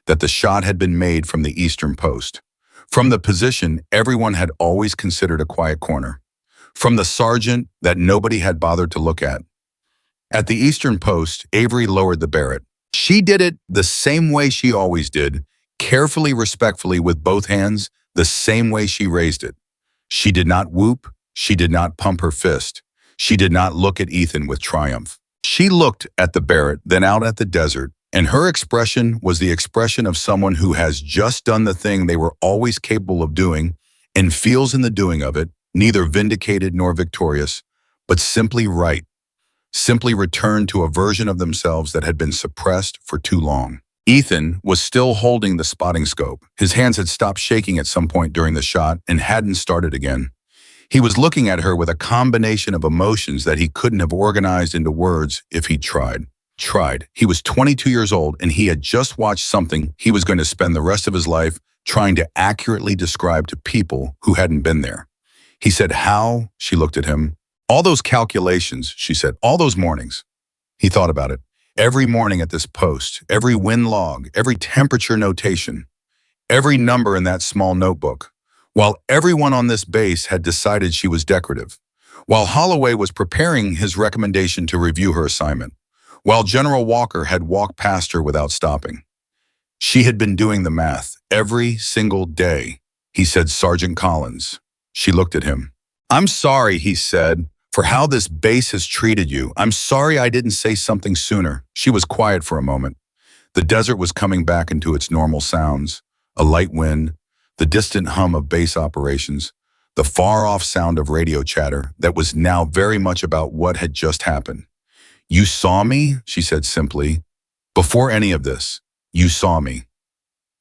that the shot had been made from the eastern post. From the position everyone had always considered a quiet corner. From the sergeant that nobody had bothered to look at. At the eastern post, Avery lowered the Barrett. She did it the same way she always did, carefully, respectfully, with both hands, the same way she raised it. She did not whoop. She did not pump her fist. She did not look at Ethan with triumph. She looked at the Barrett, then out at the desert, and her expression was the expression of someone who has just done the thing they were always capable of doing and feels in the doing of it, neither vindicated nor victorious, but simply right, simply returned to a version of themselves that had been suppressed for too long. Ethan was still holding the spotting scope. His hands had stopped shaking at some point during the shot and hadn't started again. He was looking at her with a combination of emotions that he couldn't have organized into words if he'd tried. He was 22 years old, and he had just watched something he was going to spend the rest of his life trying to accurately describe to people who hadn't been there. He said, "How?" She looked at him. "All those calculations," she said, "all those mornings." He thought about it. Every morning at this post, every wind log, every temperature notation, every number in that small notebook, while everyone on this base had decided she was decorative, while Holloway was preparing his recommendation to review her assignment, while General Walker had walked past her without stopping. She had been doing the math every single day. He said, "Sergeant Collins." She looked at him. "I'm sorry," he said, "for how this base has treated you. I'm sorry I didn't say something sooner." She was quiet for a moment. The desert was coming back into its normal sounds. A light wind, the distant hum of base operations, the far-off sound of radio chatter that was now very much about what had just happened. "You saw me?" she said simply. "Before any of this, you saw me."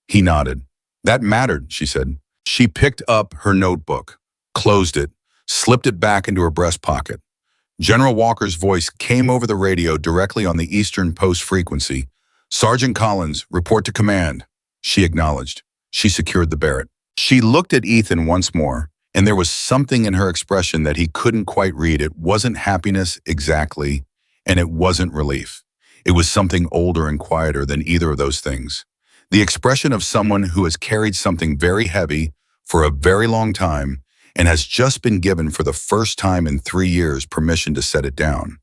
He nodded. "That mattered," she said. She picked up her notebook, closed it, slipped it back into her breast pocket. General Walker's voice came over the radio directly on the Eastern Post frequency. "Sergeant Collins, report to command." She acknowledged. She secured the Barrett. She looked at Ethan once more, and there was something in her expression that he couldn't quite read. It wasn't happiness exactly, and it wasn't relief. It was something older and quieter than either of those things. The expression of someone who has carried something very heavy for a very long time and has just been given for the first time in 3 years permission to set it down.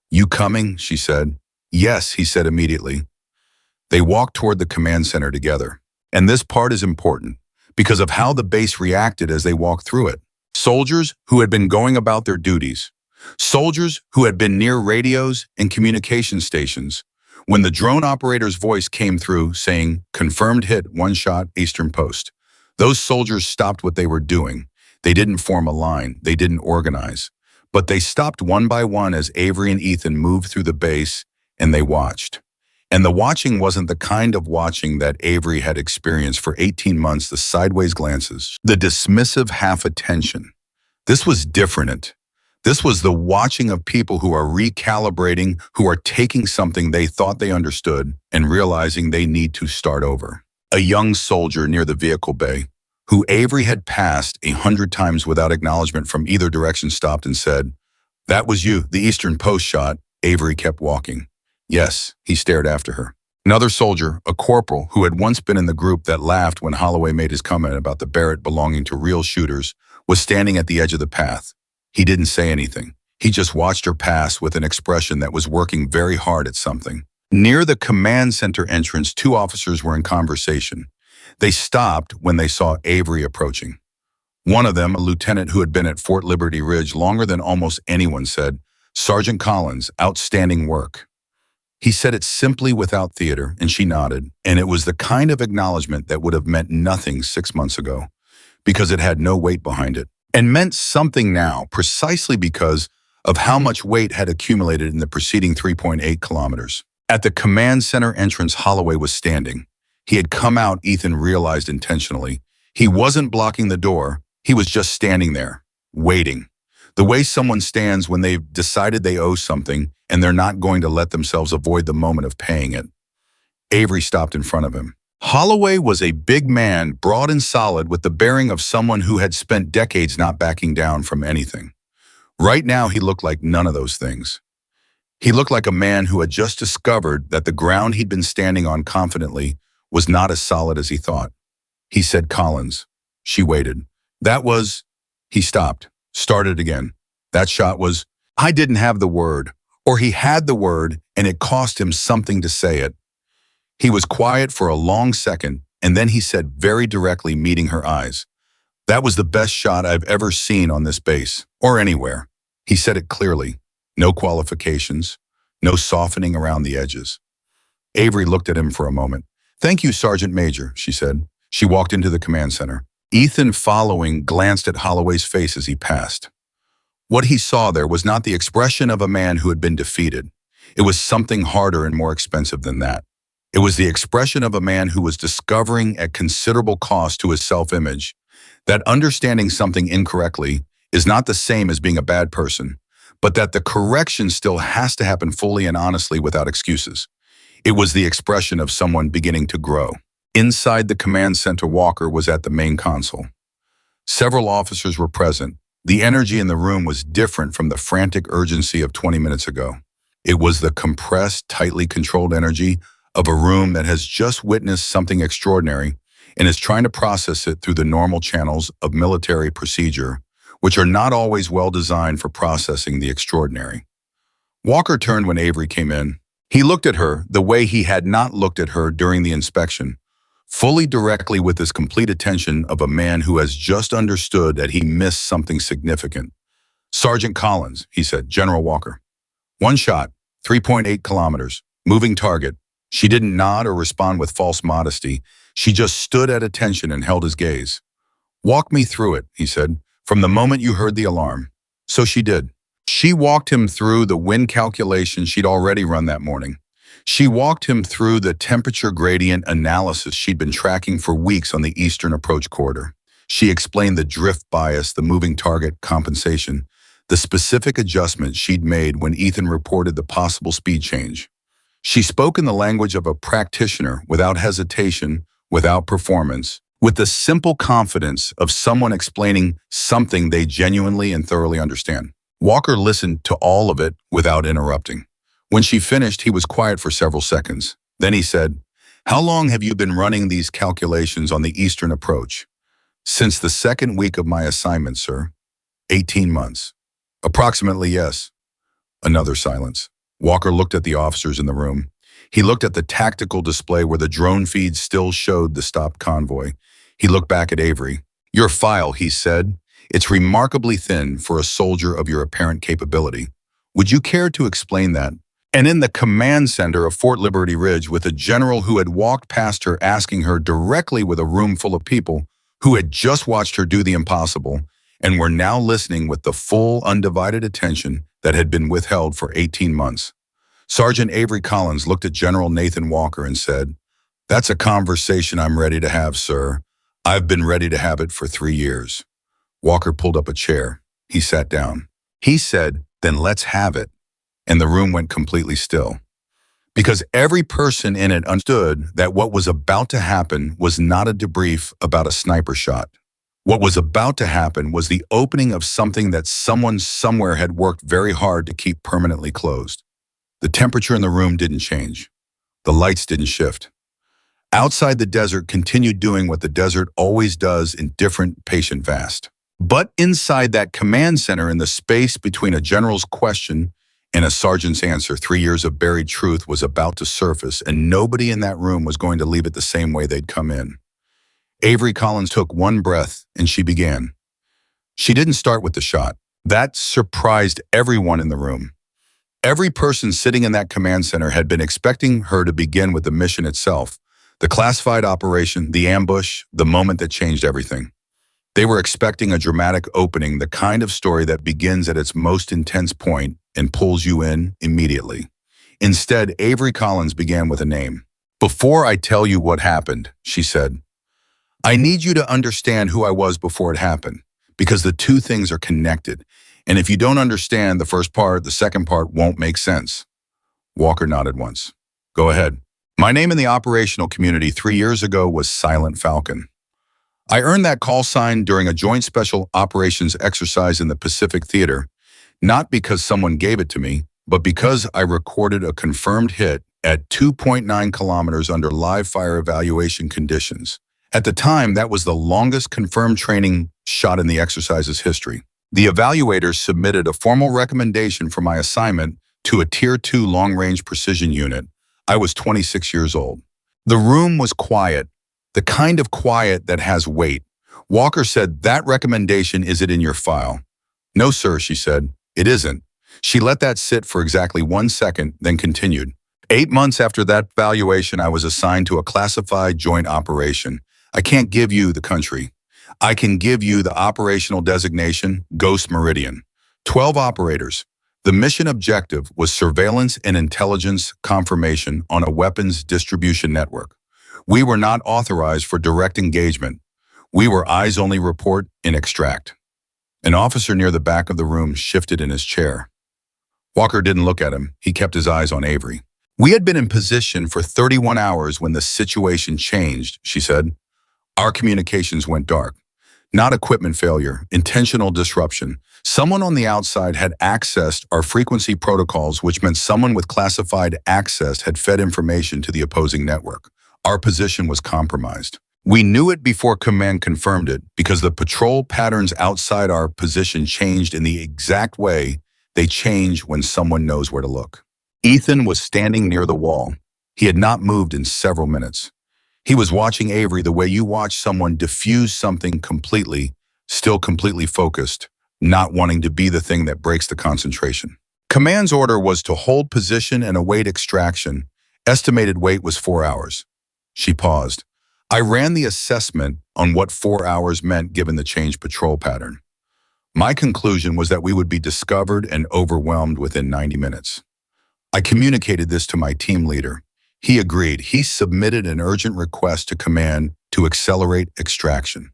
"You coming?" she said. "Yes," he said immediately. They walked toward the command center together. And this part is important because of how the base reacted as they walked through it. Soldiers who had been going about their duties. Soldiers who had been near radios and communication stations. When the drone operator's voice came through saying, "Confirmed hit, 1 shot, Eastern Post," those soldiers stopped what they were doing. They didn't form a line. They didn't organize. But they stopped one by one as Avery and Ethan moved through the base, and they watched. And the watching wasn't the kind of watching that Avery had experienced for 18 months, the sideways glances, the dismissive half-attention. This was different. This was the watching of people who are recalibrating, who are taking something they thought they understood and realizing they need to start over. A young soldier near the vehicle bay, who Avery had passed 100 times without acknowledgement from either direction, stopped and said, "That was you, the Eastern Post shot." Avery kept walking. "Yes," he stared after her. Another soldier, a corporal who had once been in the group that laughed when Holloway made his comment about the Barrett belonging to real shooters, was standing at the edge of the path. He didn't say anything. He just watched her pass with an expression that was working very hard at something. Near the command center entrance, 2 officers were in conversation. They stopped when they saw Avery approaching. One of them, a lieutenant who had been at Fort Liberty Ridge longer than almost anyone, said, "Sergeant Collins, outstanding work." He said it simply without theater, and she nodded, and it was the kind of acknowledgement that would have meant nothing 6 months ago, because it had no weight behind it, and meant something now, precisely because of how much weight had accumulated in the preceding 3.8 kilometers. At the command center entrance, Holloway was standing. He had come out, Ethan realized intentionally. He wasn't blocking the door, he was just standing there, waiting. The way someone stands when they've decided they owe something and they're not going to let themselves avoid the moment of paying it. Avery stopped in front of him. Holloway was a big man, broad and solid, with the bearing of someone who had spent decades not backing down from anything. Right now, he looked like none of those things. He looked like a man who had just discovered that the ground he'd been standing on confidently was not as solid as he thought. He said, "Collins." She waited. "That was..." He stopped, started again. "That shot was..." I didn't have the word, or he had the word, and it cost him something to say it. He was quiet for a long second, and then he said very directly, meeting her eyes, "That was the best shot I've ever seen on this base, or anywhere." He said it clearly. No qualifications, no softening around the edges. Avery looked at him for a moment. "Thank you, Sergeant Major," she said. She walked into the command center. Ethan, following, glanced at Holloway's face as he passed. What he saw there was not the expression of a man who had been defeated. It was something harder and more expensive than that. It was the expression of a man who was discovering at considerable cost to his self-image that understanding something incorrectly is not the same as being a bad person, but that the correction still has to happen fully and honestly without excuses. It was the expression of someone beginning to grow. Inside the command center, Walker was at the main console. Several officers were present. The energy in the room was different from the frantic urgency of 20 minutes ago. It was the compressed, tightly controlled energy of a room that has just witnessed something extraordinary and is trying to process it through the normal channels of military procedure, which are not always well designed for processing the extraordinary. Walker turned when Avery came in. He looked at her the way he had not looked at her during the inspection, fully directly with his complete attention of a man who has just understood that he missed something significant. "Sergeant Collins," he said, "General Walker. One shot, 3.8 kilometers, moving target." She didn't nod or respond with false modesty. She just stood at attention and held his gaze. "Walk me through it," he said, "from the moment you heard the alarm." So she did. She walked him through the wind calculation she'd already run that morning. She walked him through the temperature gradient analysis she'd been tracking for weeks on the eastern approach corridor. She explained the drift bias, the moving target compensation, the specific adjustments she'd made when Ethan reported the possible speed change. She spoke in the language of a practitioner, without hesitation, without performance, with the simple confidence of someone explaining something they genuinely and thoroughly understand. Walker listened to all of it without interrupting. When she finished, he was quiet for several seconds. Then he said, "How long have you been running these calculations on the eastern approach?" "Since the second week of my assignment, sir." 18 months. "Approximately, yes." Another silence. Walker looked at the officers in the room. He looked at the tactical display where the drone feed still showed the stopped convoy. He looked back at Avery. "Your file," he said. "It's remarkably thin for a soldier of your apparent capability. Would you care to explain that?" And in the command center of Fort Liberty Ridge, with a general who had walked past her asking her directly with a room full of people who had just watched her do the impossible and were now listening with the full, undivided attention that had been withheld for 18 months. Sergeant Avery Collins looked at General Nathan Walker and said, "That's a conversation I'm ready to have, sir. I've been ready to have it for 3 years." Walker pulled up a chair. He sat down. He said, "Then let's have it." And the room went completely still. Because every person in it understood that what was about to happen was not a debrief about a sniper shot. What was about to happen was the opening of something that someone somewhere had worked very hard to keep permanently closed. The temperature in the room didn't change. The lights didn't shift. Outside, the desert continued doing what the desert always does in different, patient vast. But inside that command center, in the space between a general's question and a sergeant's answer, 3 years of buried truth was about to surface, and nobody in that room was going to leave it the same way they'd come in. Avery Collins took one breath, and she began. She didn't start with the shot. That surprised everyone in the room. Every person sitting in that command center had been expecting her to begin with the mission itself, the classified operation, the ambush, the moment that changed everything. They were expecting a dramatic opening, the kind of story that begins at its most intense point and pulls you in immediately. Instead, Avery Collins began with a name. "Before I tell you what happened," she said, "I need you to understand who I was before it happened, because the two things are connected. And if you don't understand the first part, the second part won't make sense." Walker nodded once. "Go ahead." "My name in the operational community 3 years ago was Silent Falcon. I earned that call sign during a joint special operations exercise in the Pacific Theater, not because someone gave it to me, but because I recorded a confirmed hit at 2.9 kilometers under live fire evaluation conditions. At the time, that was the longest confirmed training shot in the exercise's history. The evaluators submitted a formal recommendation for my assignment to a Tier 2 long-range precision unit. I was 26 years old. The room was quiet, the kind of quiet that has weight. Walker said, "That recommendation, is it in your file?" "No, sir," she said. "It isn't." She let that sit for exactly 1 second, then continued. 8 months after that evaluation, I was assigned to a classified joint operation. I can't give you the country. I can give you the operational designation, Ghost Meridian. 12 operators. The mission objective was surveillance and intelligence confirmation on a weapons distribution network. We were not authorized for direct engagement. We were eyes-only report and extract. An officer near the back of the room shifted in his chair. Walker didn't look at him. He kept his eyes on Avery. "We had been in position for 31 hours when the situation changed," she said. "Our communications went dark. Not equipment failure, intentional disruption. Someone on the outside had accessed our frequency protocols, which meant someone with classified access had fed information to the opposing network. Our position was compromised. We knew it before command confirmed it because the patrol patterns outside our position changed in the exact way they change when someone knows where to look. Ethan was standing near the wall. He had not moved in several minutes. He was watching Avery the way you watch someone diffuse something completely, still completely focused, not wanting to be the thing that breaks the concentration. Command's order was to hold position and await extraction. Estimated wait was 4 hours. She paused. I ran the assessment on what 4 hours meant given the changed patrol pattern. My conclusion was that we would be discovered and overwhelmed within 90 minutes. I communicated this to my team leader. He agreed. He submitted an urgent request to command to accelerate extraction.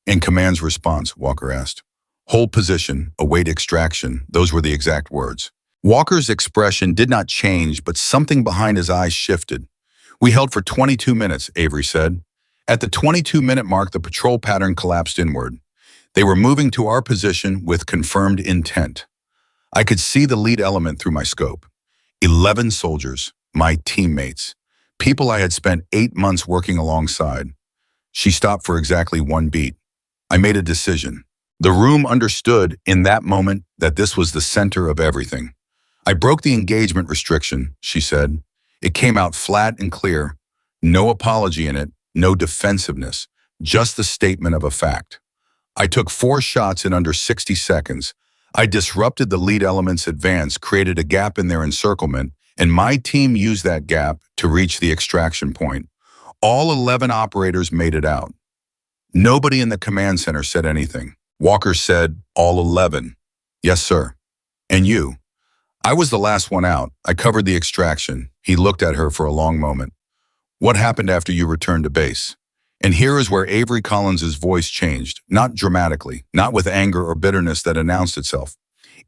In command's response, Walker asked, "Hold position, await extraction." Those were the exact words. Walker's expression did not change, but something behind his eyes shifted. "We held for 22 minutes, Avery said. At the 22-minute mark, the patrol pattern collapsed inward. They were moving to our position with confirmed intent. I could see the lead element through my scope. 11 soldiers, my teammates, people I had spent 8 months working alongside." She stopped for exactly one beat. I made a decision. The room understood in that moment that this was the center of everything. "I broke the engagement restriction," she said. It came out flat and clear. No apology in it, no defensiveness, just the statement of a fact. I took 4 shots in under 60 seconds. I disrupted the lead element's advance, created a gap in their encirclement, and my team used that gap to reach the extraction point. All 11 operators made it out. Nobody in the command center said anything. Walker said, "All 11. "Yes, sir." "And you?" "I was the last one out. I covered the extraction." He looked at her for a long moment. "What happened after you returned to base?" And here is where Avery Collins' voice changed, not dramatically, not with anger or bitterness that announced itself.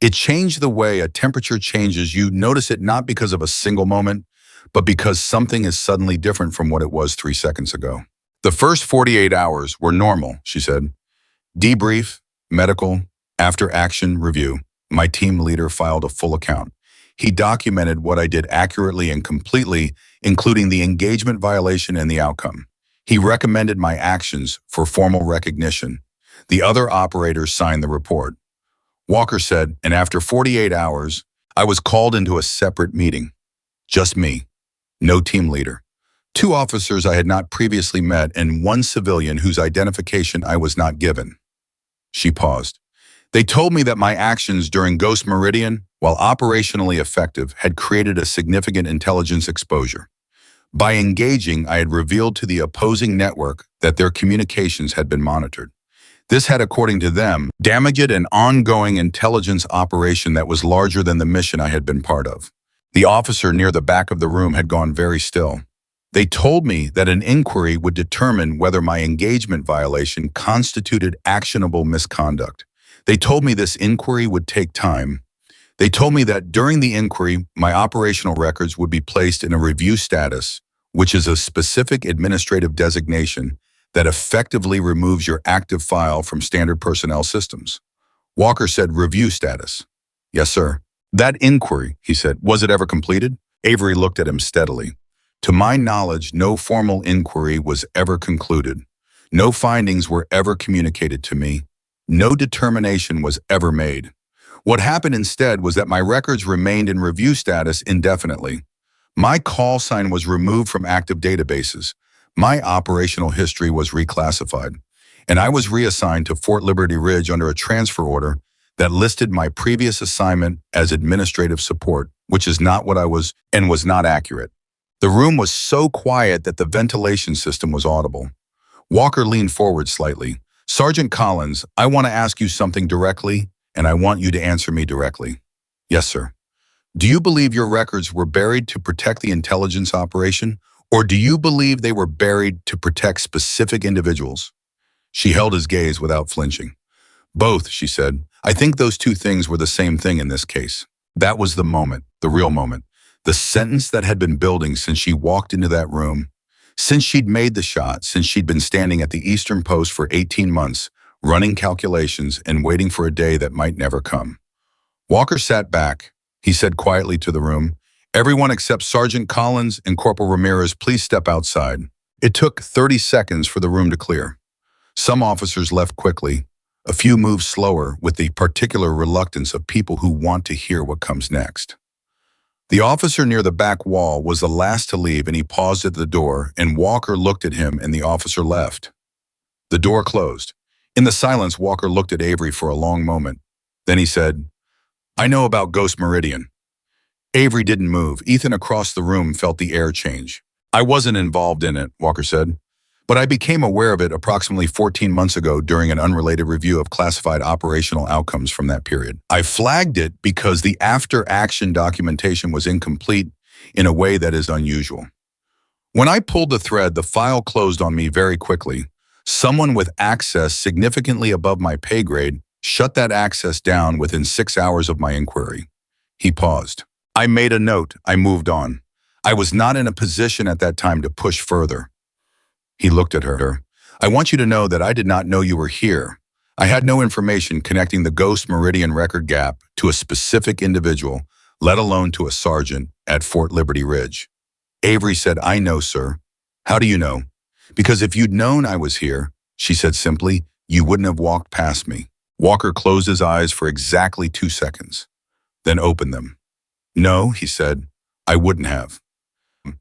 It changed the way a temperature changes. You notice it not because of a single moment, but because something is suddenly different from what it was 3 seconds ago. "The first 48 hours were normal," she said. "Debrief, medical, after-action review." My team leader filed a full account. He documented what I did accurately and completely, including the engagement violation and the outcome. He recommended my actions for formal recognition. The other operators signed the report. Walker said, and after 48 hours, I was called into a separate meeting. Just me. No team leader. 2 officers I had not previously met and 1 civilian whose identification I was not given. She paused. They told me that my actions during Ghost Meridian, while operationally effective, had created a significant intelligence exposure. By engaging, I had revealed to the opposing network that their communications had been monitored. This had, according to them, damaged an ongoing intelligence operation that was larger than the mission I had been part of. The officer near the back of the room had gone very still. They told me that an inquiry would determine whether my engagement violation constituted actionable misconduct. They told me this inquiry would take time. They told me that during the inquiry, my operational records would be placed in a review status, which is a specific administrative designation that effectively removes your active file from standard personnel systems. Walker said, "Review status." "Yes, sir." "That inquiry," he said, "was it ever completed?" Avery looked at him steadily. "To my knowledge, no formal inquiry was ever concluded. No findings were ever communicated to me. No determination was ever made. What happened instead was that my records remained in review status indefinitely. My call sign was removed from active databases. My operational history was reclassified, and I was reassigned to Fort Liberty Ridge under a transfer order that listed my previous assignment as administrative support, which is not what I was and was not accurate." The room was so quiet that the ventilation system was audible. Walker leaned forward slightly. "Sergeant Collins, I want to ask you something directly, and I want you to answer me directly." "Yes, sir." "Do you believe your records were buried to protect the intelligence operation, or do you believe they were buried to protect specific individuals?" She held his gaze without flinching. "Both," she said. "I think those 2 things were the same thing in this case." That was the moment, the real moment. The sentence that had been building since she walked into that room, since she'd made the shot, since she'd been standing at the Eastern Post for 18 months, running calculations and waiting for a day that might never come. Walker sat back. He said quietly to the room, "Everyone except Sergeant Collins and Corporal Ramirez, please step outside." It took 30 seconds for the room to clear. Some officers left quickly. A few moved slower with the particular reluctance of people who want to hear what comes next. The officer near the back wall was the last to leave, and he paused at the door, and Walker looked at him and the officer left. The door closed. In the silence, Walker looked at Avery for a long moment. Then he said, "I know about Ghost Meridian." Avery didn't move. Ethan across the room felt the air change. "I wasn't involved in it," Walker said, "but I became aware of it approximately 14 months ago during an unrelated review of classified operational outcomes from that period. I flagged it because the after-action documentation was incomplete in a way that is unusual. When I pulled the thread, the file closed on me very quickly. Someone with access significantly above my pay grade shut that access down within 6 hours of my inquiry." He paused. "I made a note. I moved on. I was not in a position at that time to push further." He looked at her. "I want you to know that I did not know you were here. I had no information connecting the Ghost Meridian record gap to a specific individual, let alone to a sergeant at Fort Liberty Ridge." Avery said, "I know, sir." "How do you know?" "Because if you'd known I was here," she said simply, "you wouldn't have walked past me." Walker closed his eyes for exactly 2 seconds, then opened them. "No," he said, "I wouldn't have."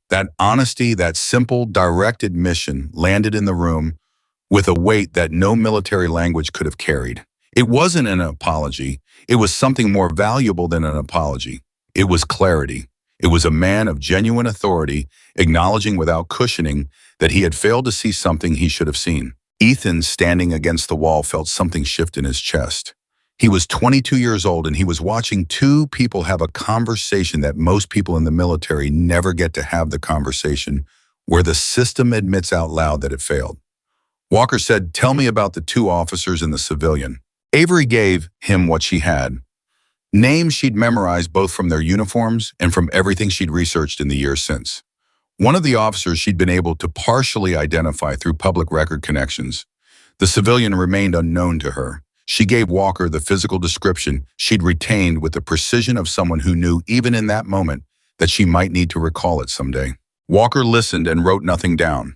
That honesty, that simple, direct admission landed in the room with a weight that no military language could have carried. It wasn't an apology. It was something more valuable than an apology. It was clarity. It was a man of genuine authority, acknowledging without cushioning that he had failed to see something he should have seen. Ethan, standing against the wall, felt something shift in his chest. He was 22 years old, and he was watching two people have a conversation that most people in the military never get to have, the conversation where the system admits out loud that it failed. Walker said, "Tell me about the two officers and the civilian." Avery gave him what she had. Names she'd memorized both from their uniforms and from everything she'd researched in the years since. One of the officers she'd been able to partially identify through public record connections. The civilian remained unknown to her. She gave Walker the physical description she'd retained with the precision of someone who knew, even in that moment, that she might need to recall it someday. Walker listened and wrote nothing down.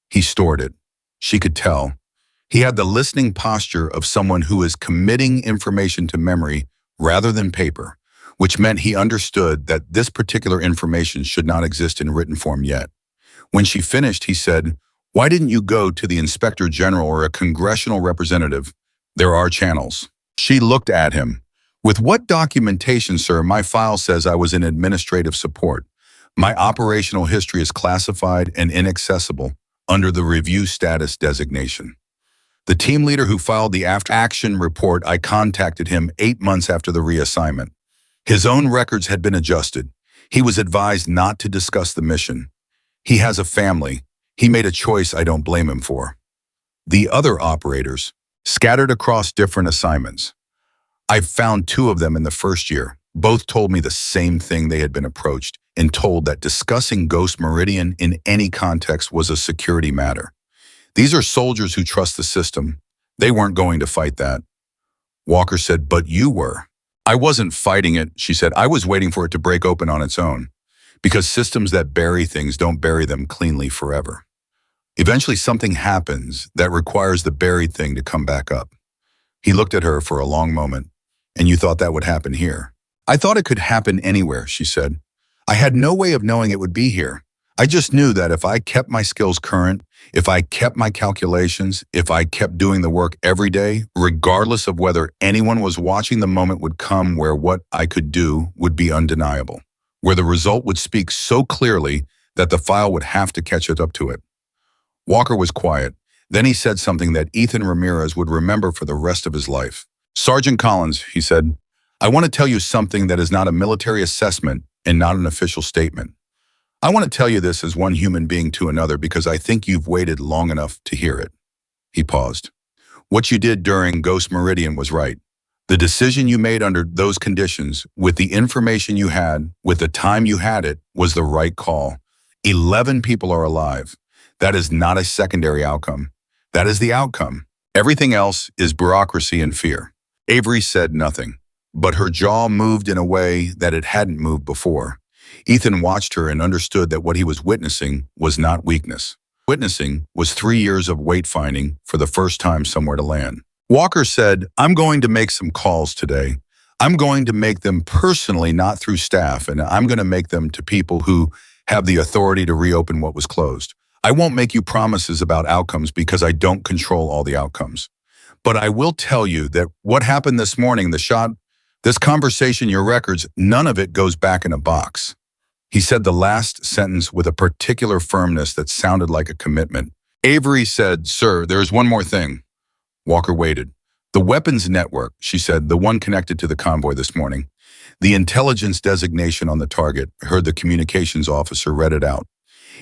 He stored it. She could tell. He had the listening posture of someone who is committing information to memory rather than paper, which meant he understood that this particular information should not exist in written form yet. When she finished, he said, "Why didn't you go to the Inspector General or a congressional representative? There are channels." She looked at him. "With what documentation, sir? My file says I was in administrative support. My operational history is classified and inaccessible under the review status designation." The team leader who filed the after-action report, I contacted him 8 months after the reassignment. His own records had been adjusted. He was advised not to discuss the mission. He has a family. He made a choice I don't blame him for. The other operators, scattered across different assignments. I found 2 of them in the first year. Both told me the same thing. They had been approached and told that discussing Ghost Meridian in any context was a security matter. These are soldiers who trust the system. They weren't going to fight that. Walker said, "But you were." "I wasn't fighting it," she said. "I was waiting for it to break open on its own. Because systems that bury things don't bury them cleanly forever. Eventually something happens that requires the buried thing to come back up." He looked at her for a long moment. "And you thought that would happen here?" "I thought it could happen anywhere," she said. "I had no way of knowing it would be here. I just knew that if I kept my skills current, if I kept my calculations, if I kept doing the work every day, regardless of whether anyone was watching, the moment would come where what I could do would be undeniable, where the result would speak so clearly that the file would have to catch up to it." Walker was quiet. Then he said something that Ethan Ramirez would remember for the rest of his life. "Sergeant Collins," he said, "I want to tell you something that is not a military assessment and not an official statement. I want to tell you this as one human being to another because I think you've waited long enough to hear it." He paused. "What you did during Ghost Meridian was right. The decision you made under those conditions, with the information you had, with the time you had it, was the right call. 11 people are alive. That is not a secondary outcome. That is the outcome. Everything else is bureaucracy and fear. Avery said nothing, but her jaw moved in a way that it hadn't moved before. Ethan watched her and understood that what he was witnessing was not weakness. Witnessing was 3 years of wait-finding for the first time somewhere to land. Walker said, "I'm going to make some calls today. I'm going to make them personally, not through staff, and I'm going to make them to people who have the authority to reopen what was closed. I won't make you promises about outcomes because I don't control all the outcomes. But I will tell you that what happened this morning, the shot, this conversation, your records, none of it goes back in a box." He said the last sentence with a particular firmness that sounded like a commitment. Avery said, "Sir, there's one more thing." Walker waited. "The weapons network," she said, "the one connected to the convoy this morning. The intelligence designation on the target," heard the communications officer read it out.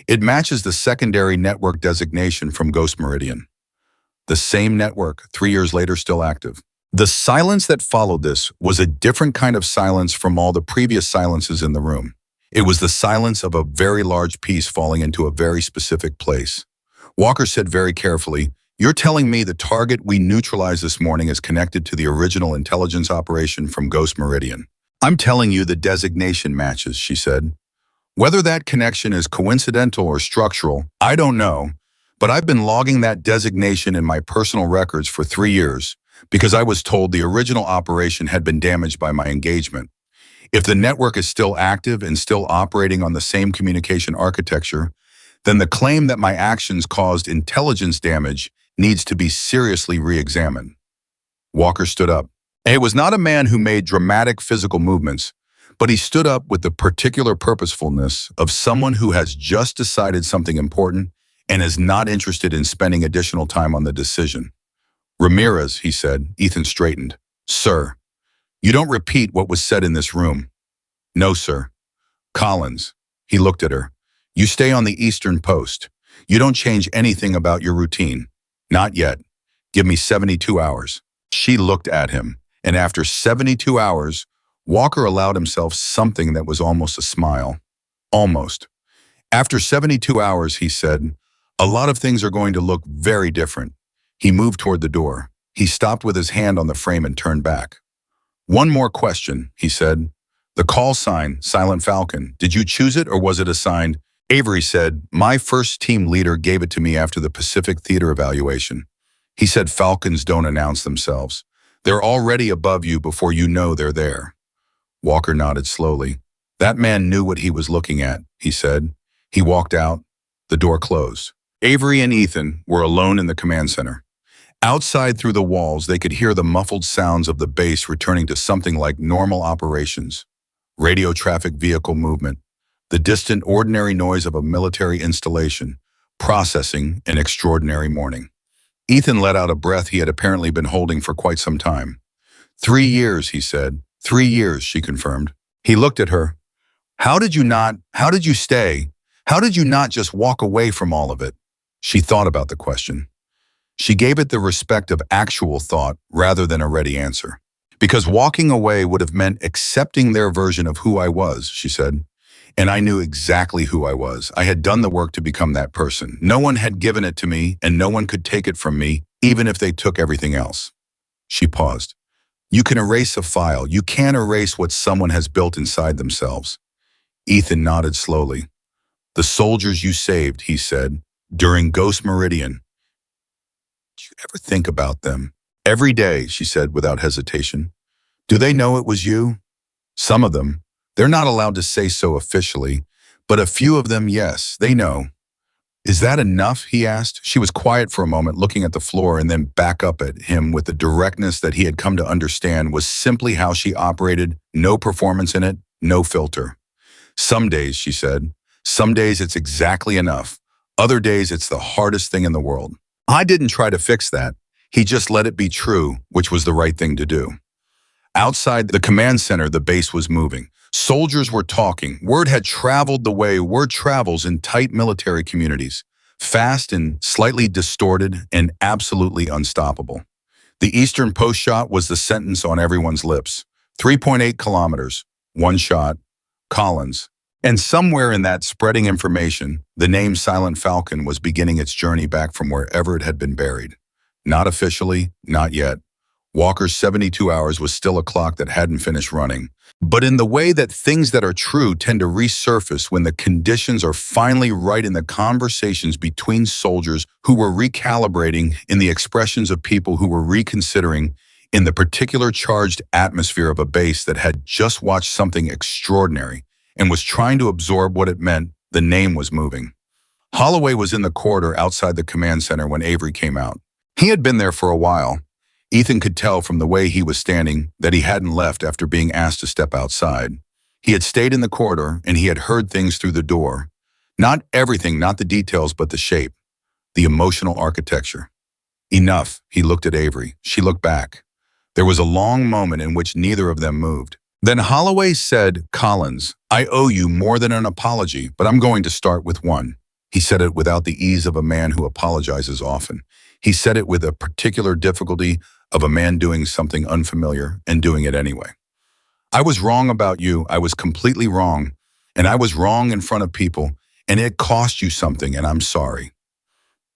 "It matches the secondary network designation from Ghost Meridian. The same network, 3 years later, still active." The silence that followed this was a different kind of silence from all the previous silences in the room. It was the silence of a very large piece falling into a very specific place. Walker said very carefully, "You're telling me the target we neutralized this morning is connected to the original intelligence operation from Ghost Meridian." "I'm telling you the designation matches," she said. "Whether that connection is coincidental or structural, I don't know, but I've been logging that designation in my personal records for 3 years because I was told the original operation had been damaged by my engagement. If the network is still active and still operating on the same communication architecture, then the claim that my actions caused intelligence damage needs to be seriously re-examined." Walker stood up. It was not a man who made dramatic physical movements, but he stood up with the particular purposefulness of someone who has just decided something important and is not interested in spending additional time on the decision. "Ramirez," he said. Ethan straightened. "Sir, you don't repeat what was said in this room." "No, sir." "Collins." He looked at her. "You stay on the Eastern Post. You don't change anything about your routine." "Not yet. Give me 72 hours. She looked at him, and after 72 hours, Walker allowed himself something that was almost a smile. Almost. "After 72 hours, he said, a lot of things are going to look very different." He moved toward the door. He stopped with his hand on the frame and turned back. "One more question," he said. "The call sign, Silent Falcon, did you choose it or was it assigned?" Avery said, "My first team leader gave it to me after the Pacific Theater evaluation. He said Falcons don't announce themselves. They're already above you before you know they're there." Walker nodded slowly. "That man knew what he was looking at," he said. He walked out. The door closed. Avery and Ethan were alone in the command center. Outside through the walls, they could hear the muffled sounds of the base returning to something like normal operations. Radio traffic vehicle movement, the distant ordinary noise of a military installation, processing an extraordinary morning. Ethan let out a breath he had apparently been holding for quite some time. 3 years, he said. 3 years, she confirmed. He looked at her. How did you stay? How did you not just walk away from all of it?" She thought about the question. She gave it the respect of actual thought rather than a ready answer. "Because walking away would have meant accepting their version of who I was," she said. "And I knew exactly who I was. I had done the work to become that person. No one had given it to me, and no one could take it from me, even if they took everything else." She paused. "You can erase a file. You can't erase what someone has built inside themselves." Ethan nodded slowly. "The soldiers you saved," he said, "during Ghost Meridian. Did you ever think about them?" "Every day," she said without hesitation. "Do they know it was you?" "Some of them. They're not allowed to say so officially, but a few of them, yes, they know." "Is that enough?" he asked. She was quiet for a moment, looking at the floor and then back up at him with the directness that he had come to understand was simply how she operated, no performance in it, no filter. "Some days," she said, "some days it's exactly enough. Other days it's the hardest thing in the world. I didn't try to fix that. He just let it be true, which was the right thing to do." Outside the command center, the base was moving. Soldiers were talking. Word had traveled the way word travels in tight military communities. Fast and slightly distorted and absolutely unstoppable. The Eastern Post shot was the sentence on everyone's lips. 3.8 kilometers. One shot. Collins. And somewhere in that spreading information, the name Silent Falcon was beginning its journey back from wherever it had been buried. Not officially, not yet. Walker's 72 hours was still a clock that hadn't finished running. But in the way that things that are true tend to resurface when the conditions are finally right, in the conversations between soldiers who were recalibrating, in the expressions of people who were reconsidering, in the particular charged atmosphere of a base that had just watched something extraordinary and was trying to absorb what it meant, the name was moving. Holloway was in the corridor outside the command center when Avery came out. He had been there for a while. Ethan could tell from the way he was standing that he hadn't left after being asked to step outside. He had stayed in the corridor and he had heard things through the door. Not everything, not the details, but the shape, the emotional architecture. Enough, he looked at Avery. She looked back. There was a long moment in which neither of them moved. Then Holloway said, "Collins, I owe you more than an apology, but I'm going to start with one." He said it without the ease of a man who apologizes often. He said it with a particular difficulty of a man doing something unfamiliar and doing it anyway. "I was wrong about you. I was completely wrong. And I was wrong in front of people. And it cost you something, and I'm sorry."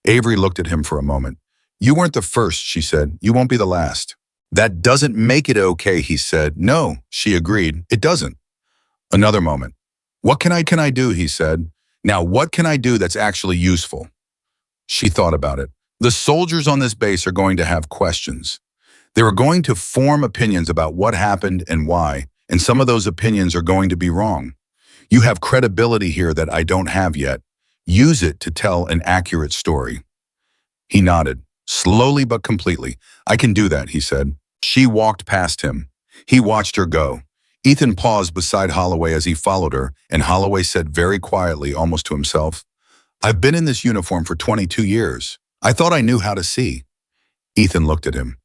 Avery looked at him for a moment. "You weren't the first," she said. "You won't be the last." "That doesn't make it okay," he said. "No," she agreed. "It doesn't." Another moment. What can I do?" he said. "Now, what can I do that's actually useful?" She thought about it. The soldiers on this base are going to have questions. They are going to form opinions about what happened and why, and some of those opinions are going to be wrong. You have credibility here that I don't have yet. Use it to tell an accurate story. He nodded, slowly but completely. "I can do that," he said. She walked past him. He watched her go. Ethan paused beside Holloway as he followed her, and Holloway said very quietly, almost to himself, "I've been in this uniform for 22 years. I thought I knew how to see." Ethan looked at him.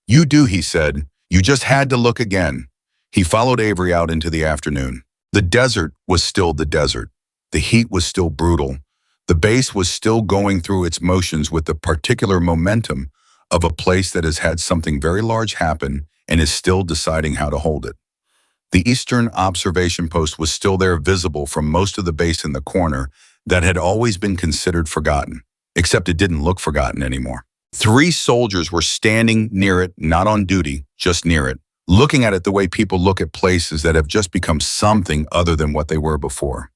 "You do," he said. "You just had to look again." He followed Avery out into the afternoon. The desert was still the desert. The heat was still brutal. The base was still going through its motions with the particular momentum of a place that has had something very large happen and is still deciding how to hold it. The eastern observation post was still there, visible from most of the base in the corner that had always been considered forgotten, except it didn't look forgotten anymore. 3 soldiers were standing near it, not on duty, just near it, looking at it the way people look at places that have just become something other than what they were before.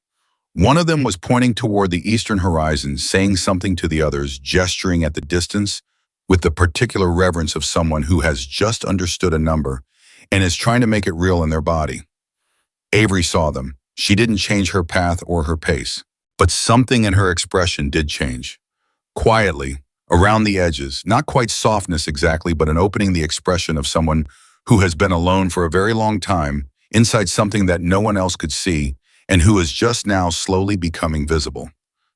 One of them was pointing toward the eastern horizon, saying something to the others, gesturing at the distance with the particular reverence of someone who has just understood a number and is trying to make it real in their body. Avery saw them. She didn't change her path or her pace, but something in her expression did change. Quietly, around the edges, not quite softness exactly, but an opening, the expression of someone who has been alone for a very long time, inside something that no one else could see, and who is just now slowly becoming visible.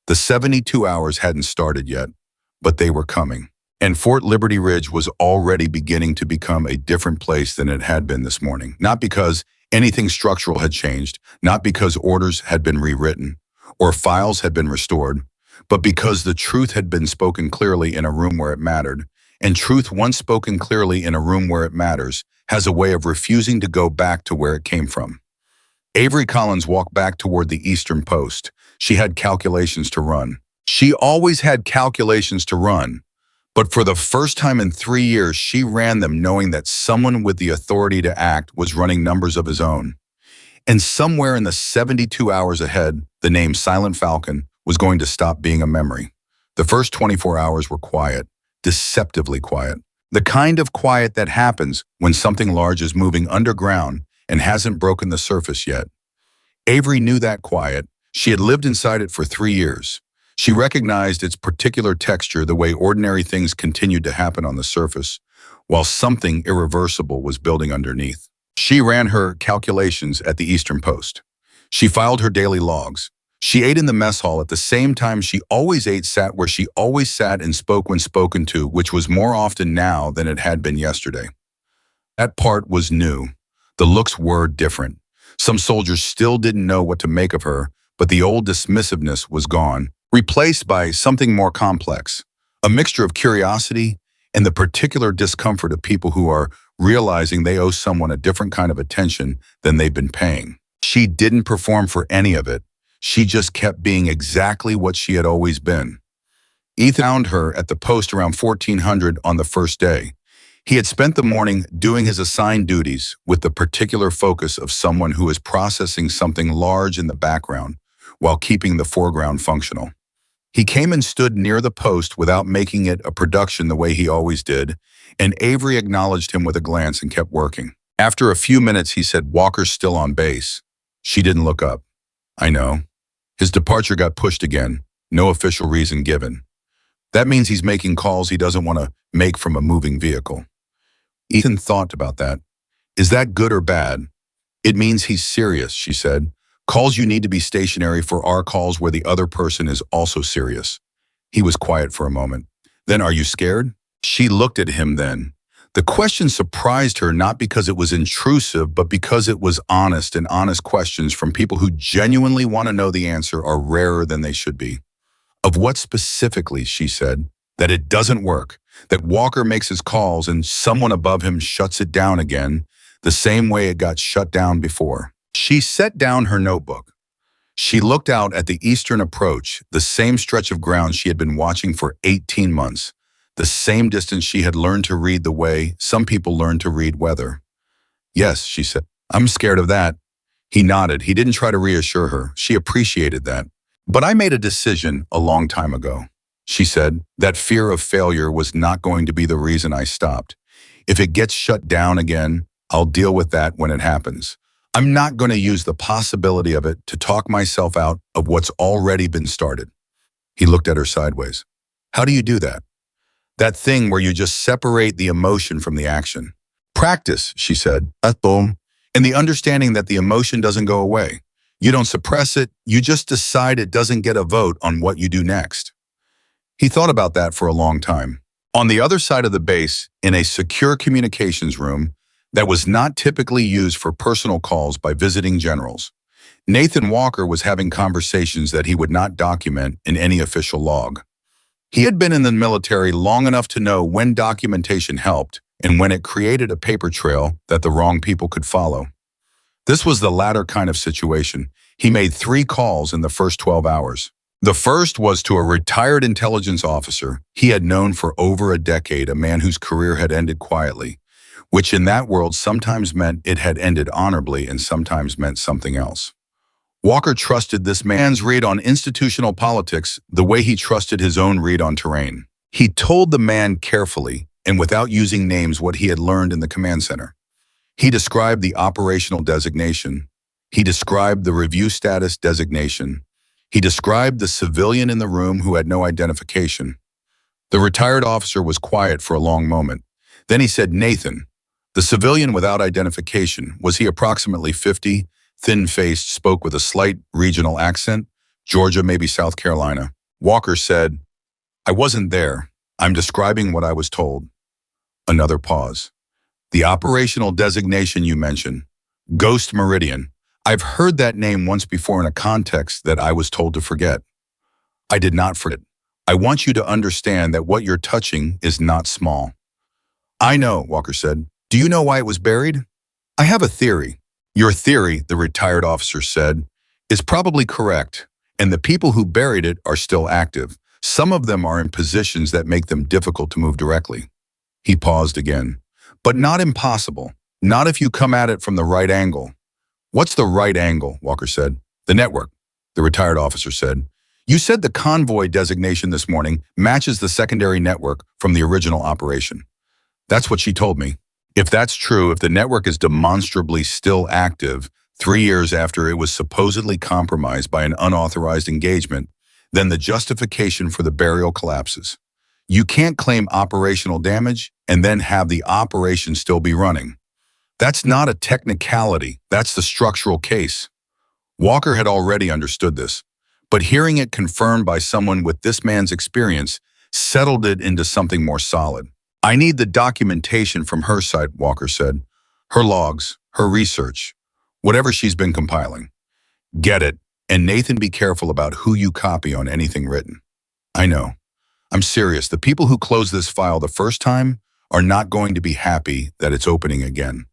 The 72 hours hadn't started yet, but they were coming. And Fort Liberty Ridge was already beginning to become a different place than it had been this morning. Not because anything structural had changed, not because orders had been rewritten, or files had been restored, but because the truth had been spoken clearly in a room where it mattered. And truth, once spoken clearly in a room where it matters, has a way of refusing to go back to where it came from. Avery Collins walked back toward the eastern post. She had calculations to run. She always had calculations to run. But for the first time in 3 years, she ran them knowing that someone with the authority to act was running numbers of his own. And somewhere in the 72 hours ahead, the name Silent Falcon was going to stop being a memory. The first 24 hours were quiet, deceptively quiet. The kind of quiet that happens when something large is moving underground and hasn't broken the surface yet. Avery knew that quiet. She had lived inside it for 3 years. She recognized its particular texture, the way ordinary things continued to happen on the surface, while something irreversible was building underneath. She ran her calculations at the eastern post. She filed her daily logs. She ate in the mess hall at the same time she always ate, sat where she always sat, and spoke when spoken to, which was more often now than it had been yesterday. That part was new. The looks were different. Some soldiers still didn't know what to make of her, but the old dismissiveness was gone, replaced by something more complex, a mixture of curiosity and the particular discomfort of people who are realizing they owe someone a different kind of attention than they've been paying. She didn't perform for any of it. She just kept being exactly what she had always been. Ethan found her at the post around 1400 on the first day. He had spent the morning doing his assigned duties with the particular focus of someone who is processing something large in the background while keeping the foreground functional. He came and stood near the post without making it a production the way he always did, and Avery acknowledged him with a glance and kept working. After a few minutes, he said, "Walker's still on base." She didn't look up. "I know." His departure got pushed again, no official reason given. That means he's making calls he doesn't want to make from a moving vehicle. Ethan thought about that. Is that good or bad? "It means he's serious," she said. "Calls you need to be stationary for our calls where the other person is also serious." He was quiet for a moment. "Then are you scared?" She looked at him then. The question surprised her not because it was intrusive, but because it was honest, and honest questions from people who genuinely want to know the answer are rarer than they should be. "Of what specifically?" she said. "That it doesn't work. That Walker makes his calls and someone above him shuts it down again, the same way it got shut down before." She set down her notebook. She looked out at the eastern approach, the same stretch of ground she had been watching for 18 months, the same distance she had learned to read the way some people learn to read weather. "Yes," she said. "I'm scared of that." He nodded. He didn't try to reassure her. She appreciated that. "But I made a decision a long time ago," she said. "That fear of failure was not going to be the reason I stopped. If it gets shut down again, I'll deal with that when it happens. I'm not going to use the possibility of it to talk myself out of what's already been started." He looked at her sideways. "How do you do that?" "That thing where you just separate the emotion from the action." "Practice," she said. "Boom." "And the understanding that the emotion doesn't go away. You don't suppress it, you just decide it doesn't get a vote on what you do next." He thought about that for a long time. On the other side of the base, in a secure communications room that was not typically used for personal calls by visiting generals, Nathan Walker was having conversations that he would not document in any official log. He had been in the military long enough to know when documentation helped and when it created a paper trail that the wrong people could follow. This was the latter kind of situation. He made 3 calls in the first 12 hours. The first was to a retired intelligence officer he had known for over a decade, a man whose career had ended quietly, which in that world sometimes meant it had ended honorably and sometimes meant something else. Walker trusted this man's read on institutional politics the way he trusted his own read on terrain. He told the man carefully and without using names what he had learned in the command center. He described the operational designation. He described the review status designation. He described the civilian in the room who had no identification. The retired officer was quiet for a long moment. Then he said, "Nathan, the civilian without identification, was he approximately 50, thin-faced, spoke with a slight regional accent, Georgia, maybe South Carolina?" Walker said, "I wasn't there. I'm describing what I was told." Another pause. "The operational designation you mentioned, Ghost Meridian. I've heard that name once before in a context that I was told to forget." "I did not forget. I want you to understand that what you're touching is not small." "I know," Walker said. "Do you know why it was buried?" "I have a theory." "Your theory," the retired officer said, "is probably correct, and the people who buried it are still active. Some of them are in positions that make them difficult to move directly." He paused again. "But not impossible. Not if you come at it from the right angle." "What's the right angle?" Walker said. "The network," the retired officer said. "You said the convoy designation this morning matches the secondary network from the original operation." "That's what she told me." "If that's true, if the network is demonstrably still active 3 years after it was supposedly compromised by an unauthorized engagement, then the justification for the burial collapses. You can't claim operational damage and then have the operation still be running. That's not a technicality, that's the structural case." Walker had already understood this, but hearing it confirmed by someone with this man's experience settled it into something more solid. "I need the documentation from her side," Walker said. "Her logs, her research, whatever she's been compiling." "Get it. And Nathan, be careful about who you copy on anything written." "I know. I'm serious. The people who close this file the first time are not going to be happy that it's opening again."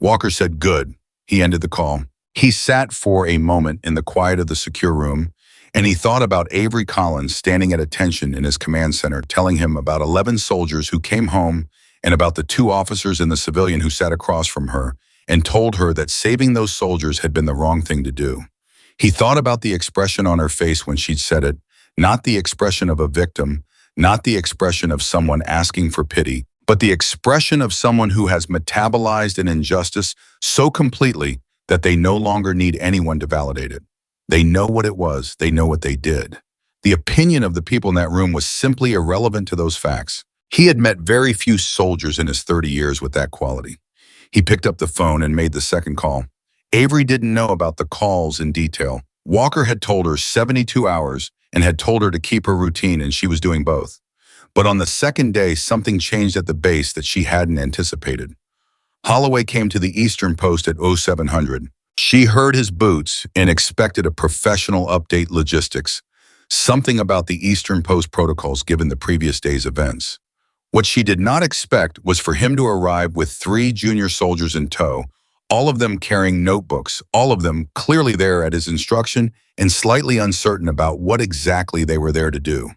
Walker said, "Good." He ended the call. He sat for a moment in the quiet of the secure room, And he thought about Avery Collins standing at attention in his command center, telling him about 11 soldiers who came home and about the 2 officers and the civilian who sat across from her and told her that saving those soldiers had been the wrong thing to do. He thought about the expression on her face when she'd said it, not the expression of a victim, not the expression of someone asking for pity, but the expression of someone who has metabolized an injustice so completely that they no longer need anyone to validate it. They know what it was. They know what they did. The opinion of the people in that room was simply irrelevant to those facts. He had met very few soldiers in his 30 years with that quality. He picked up the phone and made the second call. Avery didn't know about the calls in detail. Walker had told her 72 hours and had told her to keep her routine, and she was doing both. But on the second day, something changed at the base that she hadn't anticipated. Holloway came to the Eastern Post at 0700. She heard his boots and expected a professional update logistics, something about the Eastern Post protocols given the previous day's events. What she did not expect was for him to arrive with 3 junior soldiers in tow, all of them carrying notebooks, all of them clearly there at his instruction and slightly uncertain about what exactly they were there to do.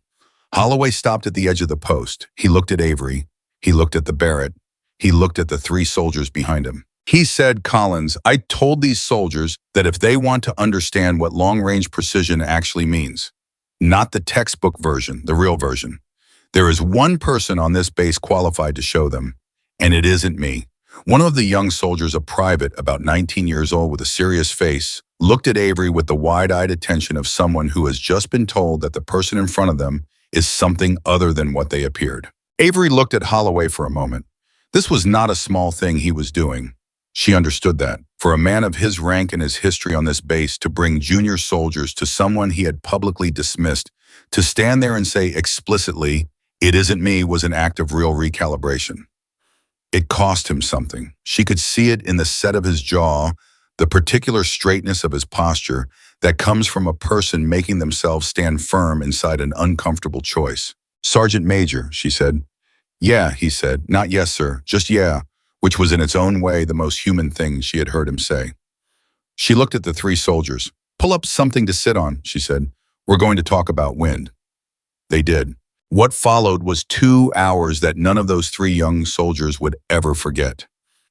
Holloway stopped at the edge of the post. He looked at Avery. He looked at the Barrett. He looked at the 3 soldiers behind him. He said, "Collins, I told these soldiers that if they want to understand what long-range precision actually means, not the textbook version, the real version, there is one person on this base qualified to show them, and it isn't me." One of the young soldiers, a private about 19 years old with a serious face, looked at Avery with the wide-eyed attention of someone who has just been told that the person in front of them is something other than what they appeared. Avery looked at Holloway for a moment. This was not a small thing he was doing. She understood that. For a man of his rank and his history on this base to bring junior soldiers to someone he had publicly dismissed, to stand there and say explicitly, "It isn't me," was an act of real recalibration. It cost him something. She could see it in the set of his jaw, the particular straightness of his posture that comes from a person making themselves stand firm inside an uncomfortable choice. "Sergeant Major," she said. "Yeah," he said. "Not yes, sir, just yeah," which was in its own way the most human thing she had heard him say. She looked at the 3 soldiers. "Pull up something to sit on," she said. "We're going to talk about wind." They did. What followed was 2 hours that none of those 3 young soldiers would ever forget.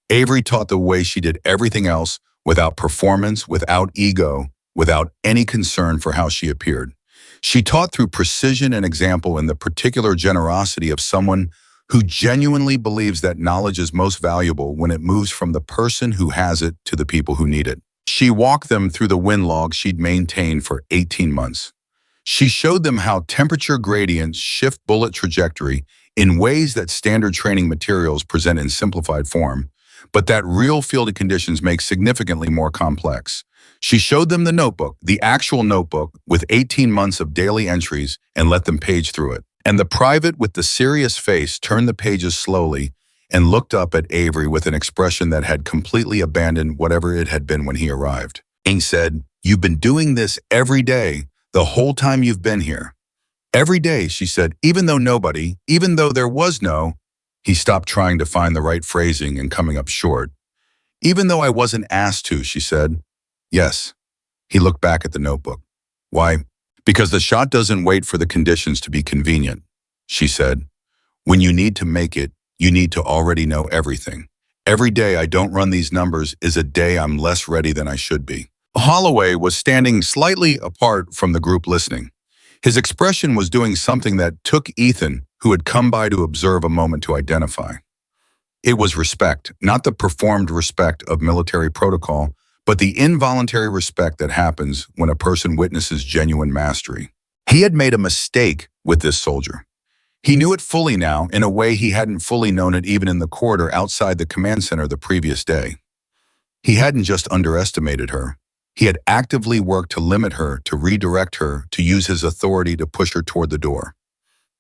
Avery taught the way she did everything else, without performance, without ego, without any concern for how she appeared. She taught through precision and example in the particular generosity of someone who genuinely believes that knowledge is most valuable when it moves from the person who has it to the people who need it. She walked them through the wind log she'd maintained for 18 months. She showed them how temperature gradients shift bullet trajectory in ways that standard training materials present in simplified form, but that real field conditions make significantly more complex. She showed them the notebook, the actual notebook, with 18 months of daily entries, and let them page through it. And the private with the serious face turned the pages slowly and looked up at Avery with an expression that had completely abandoned whatever it had been when he arrived. He said, "You've been doing this every day, the whole time you've been here." "Every day," she said, "even though there was no—" He stopped trying to find the right phrasing and coming up short. "Even though I wasn't asked to," she said. "Yes." He looked back at the notebook. "Why?" "Because the shot doesn't wait for the conditions to be convenient," she said. "When you need to make it, you need to already know everything. Every day I don't run these numbers is a day I'm less ready than I should be." Holloway was standing slightly apart from the group listening. His expression was doing something that took Ethan, who had come by to observe, a moment to identify. It was respect, not the performed respect of military protocol, but the involuntary respect that happens when a person witnesses genuine mastery. He had made a mistake with this soldier. He knew it fully now, in a way he hadn't fully known it even in the corridor outside the command center the previous day. He hadn't just underestimated her. He had actively worked to limit her, to redirect her, to use his authority to push her toward the door.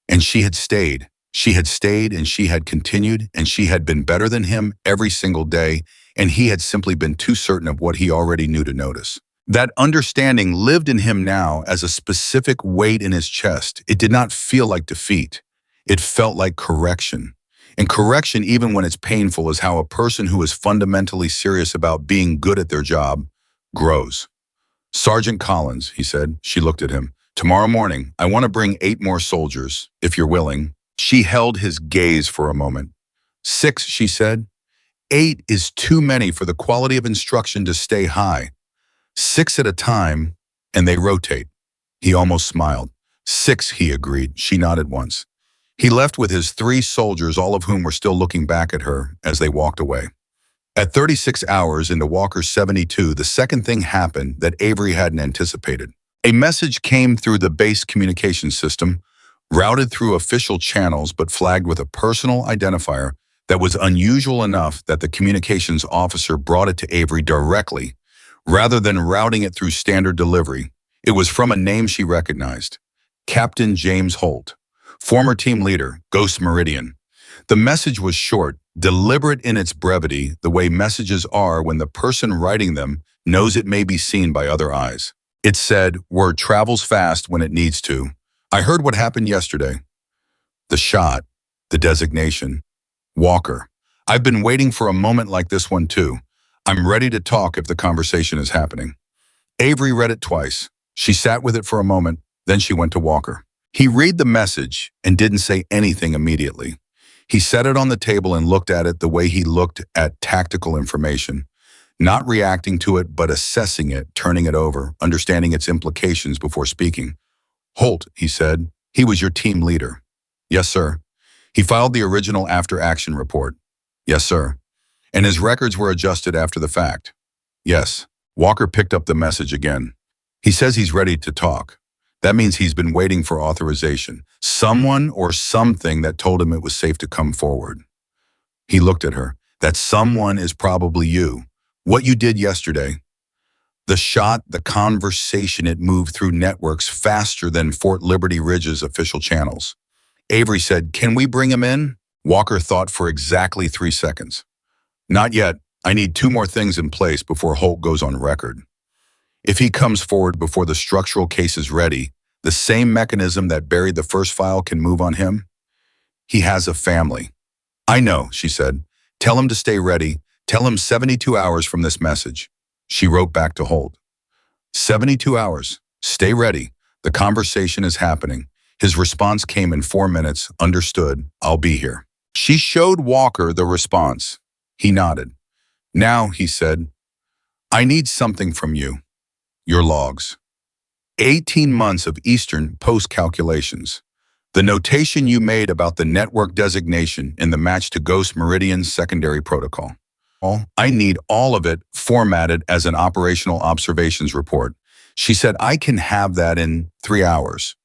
And she had stayed. She had stayed and she had continued, and she had been better than him every single day, and he had simply been too certain of what he already knew to notice. That understanding lived in him now as a specific weight in his chest. It did not feel like defeat. It felt like correction. And correction, even when it's painful, is how a person who is fundamentally serious about being good at their job grows. Sergeant Collins, he said. She looked at him. Tomorrow morning, I want to bring 8 more soldiers, if you're willing. She held his gaze for a moment. 6, she said. 8 is too many for the quality of instruction to stay high. 6 at a time, and they rotate. He almost smiled. 6, he agreed. She nodded once. He left with his 3 soldiers, all of whom were still looking back at her as they walked away. At 36 hours into Walker 72, the second thing happened that Avery hadn't anticipated. A message came through the base communication system, routed through official channels but flagged with a personal identifier that was unusual enough that the communications officer brought it to Avery directly, rather than routing it through standard delivery. It was from a name she recognized. Captain James Holt, former team leader, Ghost Meridian. The message was short, deliberate in its brevity, the way messages are when the person writing them knows it may be seen by other eyes. It said, "Word travels fast when it needs to. I heard what happened yesterday. The shot, the designation. Walker. I've been waiting for a moment like this one too. I'm ready to talk if the conversation is happening." Avery read it twice. She sat with it for a moment, then she went to Walker. He read the message and didn't say anything immediately. He set it on the table and looked at it the way he looked at tactical information, not reacting to it but assessing it, turning it over, understanding its implications before speaking. "Holt," he said, "he was your team leader." "Yes, sir." He filed the original after-action report. "Yes, sir." "And his records were adjusted after the fact." "Yes." Walker picked up the message again. "He says he's ready to talk. That means he's been waiting for authorization. Someone or something that told him it was safe to come forward." He looked at her. "That someone is probably you. What you did yesterday." The shot, the conversation, it moved through networks faster than Fort Liberty Ridge's official channels. Avery said, "Can we bring him in?" Walker thought for exactly 3 seconds. "Not yet. I need 2 more things in place before Holt goes on record. If he comes forward before the structural case is ready, the same mechanism that buried the first file can move on him. He has a family." "I know," she said. "Tell him to stay ready. Tell him 72 hours from this message." She wrote back to Holt. 72 hours. Stay ready. The conversation is happening." His response came in 4 minutes. "Understood. I'll be here." She showed Walker the response. He nodded. "Now," he said, "I need something from you. Your logs. 18 months of Eastern Post calculations. The notation you made about the network designation in the match to Ghost Meridian's secondary protocol. I need all of it formatted as an operational observations report." She said, "I can have that in 3 hours.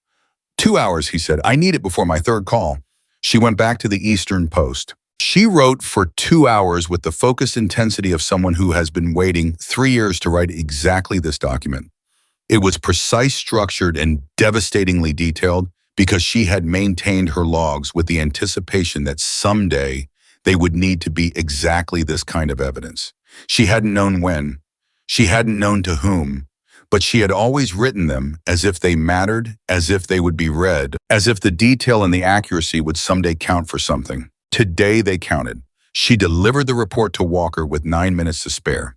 2 hours," he said. "I need it before my 3rd call." She went back to the Eastern Post. She wrote for 2 hours with the focused intensity of someone who has been waiting 3 years to write exactly this document. It was precise, structured, and devastatingly detailed because she had maintained her logs with the anticipation that someday they would need to be exactly this kind of evidence. She hadn't known when, she hadn't known to whom, but she had always written them as if they mattered, as if they would be read, as if the detail and the accuracy would someday count for something. Today they counted. She delivered the report to Walker with 9 minutes to spare.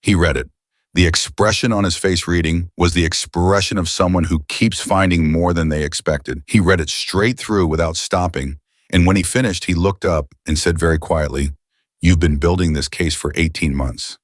He read it. The expression on his face reading was the expression of someone who keeps finding more than they expected. He read it straight through without stopping, and when he finished, he looked up and said very quietly, "You've been building this case for 18 months.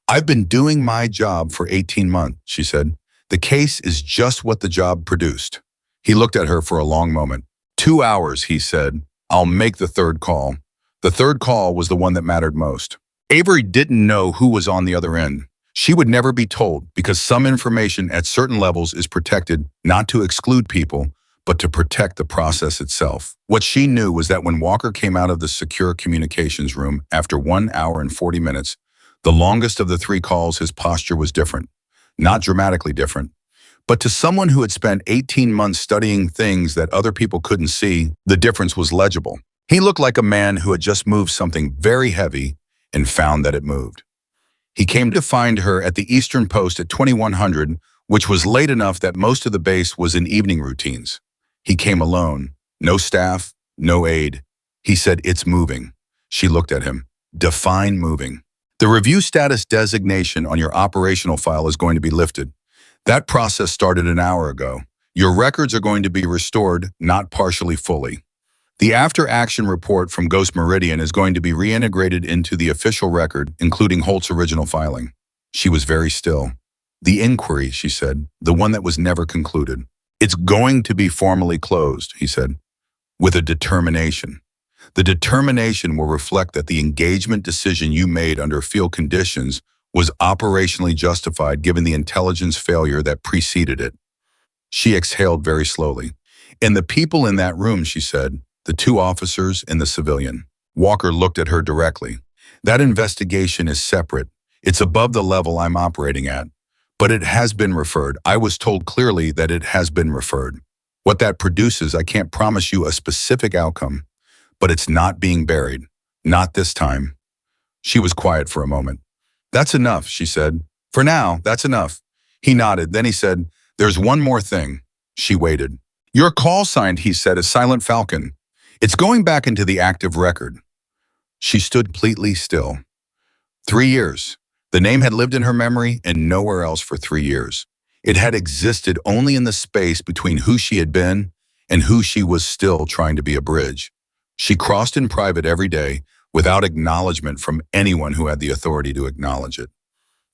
"I've been doing my job for 18 months, she said. "The case is just what the job produced." He looked at her for a long moment. 2 hours, he said. "I'll make the 3rd call." The 3rd call was the one that mattered most. Avery didn't know who was on the other end. She would never be told because some information at certain levels is protected not to exclude people, but to protect the process itself. What she knew was that when Walker came out of the secure communications room after 1 hour and 40 minutes, the longest of the 3 calls, his posture was different. Not dramatically different, but to someone who had spent 18 months studying things that other people couldn't see, the difference was legible. He looked like a man who had just moved something very heavy and found that it moved. He came to find her at the Eastern Post at 2100, which was late enough that most of the base was in evening routines. He came alone. No staff, no aide. He said, "It's moving." She looked at him. "Define moving." "The review status designation on your operational file is going to be lifted. That process started an hour ago. Your records are going to be restored, not partially fully. The after-action report from Ghost Meridian is going to be reintegrated into the official record, including Holt's original filing. She was very still. The inquiry, she said, the one that was never concluded. It's going to be formally closed, he said, with a determination. The determination will reflect that the engagement decision you made under field conditions was operationally justified given the intelligence failure that preceded it. She exhaled very slowly. And the people in that room, she said, the two officers and the civilian. Walker looked at her directly. That investigation is separate. It's above the level I'm operating at. But it has been referred. I was told clearly that it has been referred. What that produces, I can't promise you a specific outcome. But it's not being buried. Not this time. She was quiet for a moment. That's enough, she said. For now, that's enough. He nodded. Then he said, there's one more thing. She waited. Your call sign, he said, is Silent Falcon. It's going back into the active record. She stood completely still. 3 years. The name had lived in her memory and nowhere else for 3 years. It had existed only in the space between who she had been and who she was still trying to be a bridge. She crossed in private every day without acknowledgement from anyone who had the authority to acknowledge it.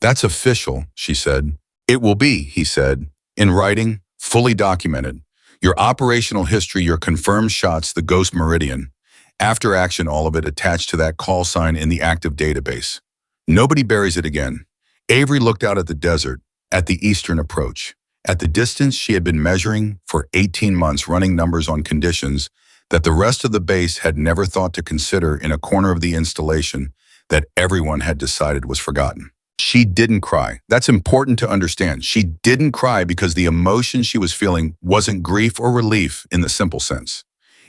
That's official, she said. It will be, he said, in writing, fully documented. Your operational history, your confirmed shots, the Ghost Meridian. After action, all of it attached to that call sign in the active database. Nobody buries it again. Avery looked out at the desert, at the eastern approach, at the distance she had been measuring for 18 months, running numbers on conditions that the rest of the base had never thought to consider in a corner of the installation that everyone had decided was forgotten. She didn't cry. That's important to understand. She didn't cry because the emotion she was feeling wasn't grief or relief in the simple sense.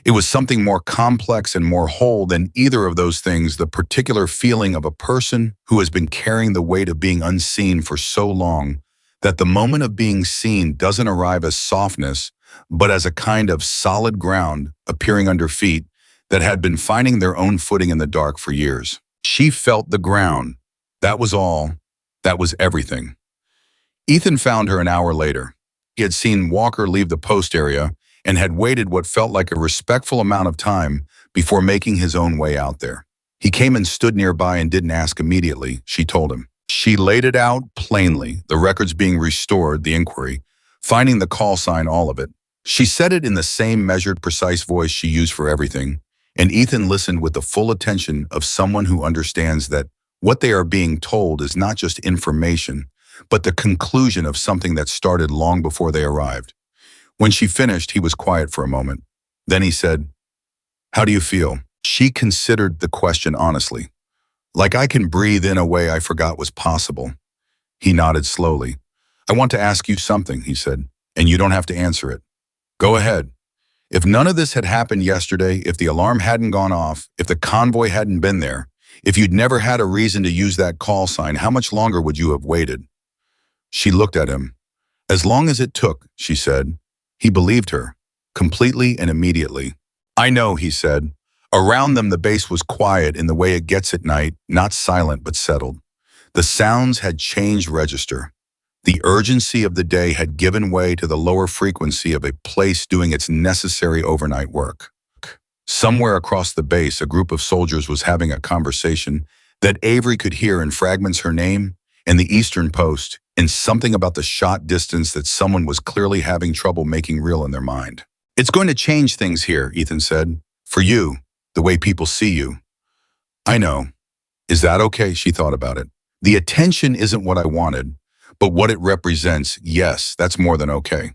It was something more complex and more whole than either of those things, the particular feeling of a person who has been carrying the weight of being unseen for so long that the moment of being seen doesn't arrive as softness, but as a kind of solid ground appearing under feet that had been finding their own footing in the dark for years. She felt the ground. That was all. That was everything. Ethan found her an hour later. He had seen Walker leave the post area and had waited what felt like a respectful amount of time before making his own way out there. He came and stood nearby and didn't ask immediately, she told him. She laid it out plainly, the records being restored, the inquiry, finding the call sign, all of it. She said it in the same measured, precise voice she used for everything, and Ethan listened with the full attention of someone who understands that what they are being told is not just information, but the conclusion of something that started long before they arrived. When she finished, he was quiet for a moment. Then he said, "How do you feel?" She considered the question honestly. "Like I can breathe in a way I forgot was possible." He nodded slowly. "I want to ask you something," he said, "and you don't have to answer it. Go ahead. If none of this had happened yesterday, if the alarm hadn't gone off, if the convoy hadn't been there, if you'd never had a reason to use that call sign, how much longer would you have waited?" She looked at him. "As long as it took," she said. He believed her, completely and immediately. "I know," he said. Around them, the base was quiet in the way it gets at night, not silent but settled. The sounds had changed register. The urgency of the day had given way to the lower frequency of a place doing its necessary overnight work. Somewhere across the base, a group of soldiers was having a conversation that Avery could hear in fragments, her name and the Eastern Post, and something about the shot distance that someone was clearly having trouble making real in their mind. "It's going to change things here," Ethan said. "For you, the way people see you." "I know. Is that okay?" She thought about it. "The attention isn't what I wanted, but what it represents, yes, that's more than okay."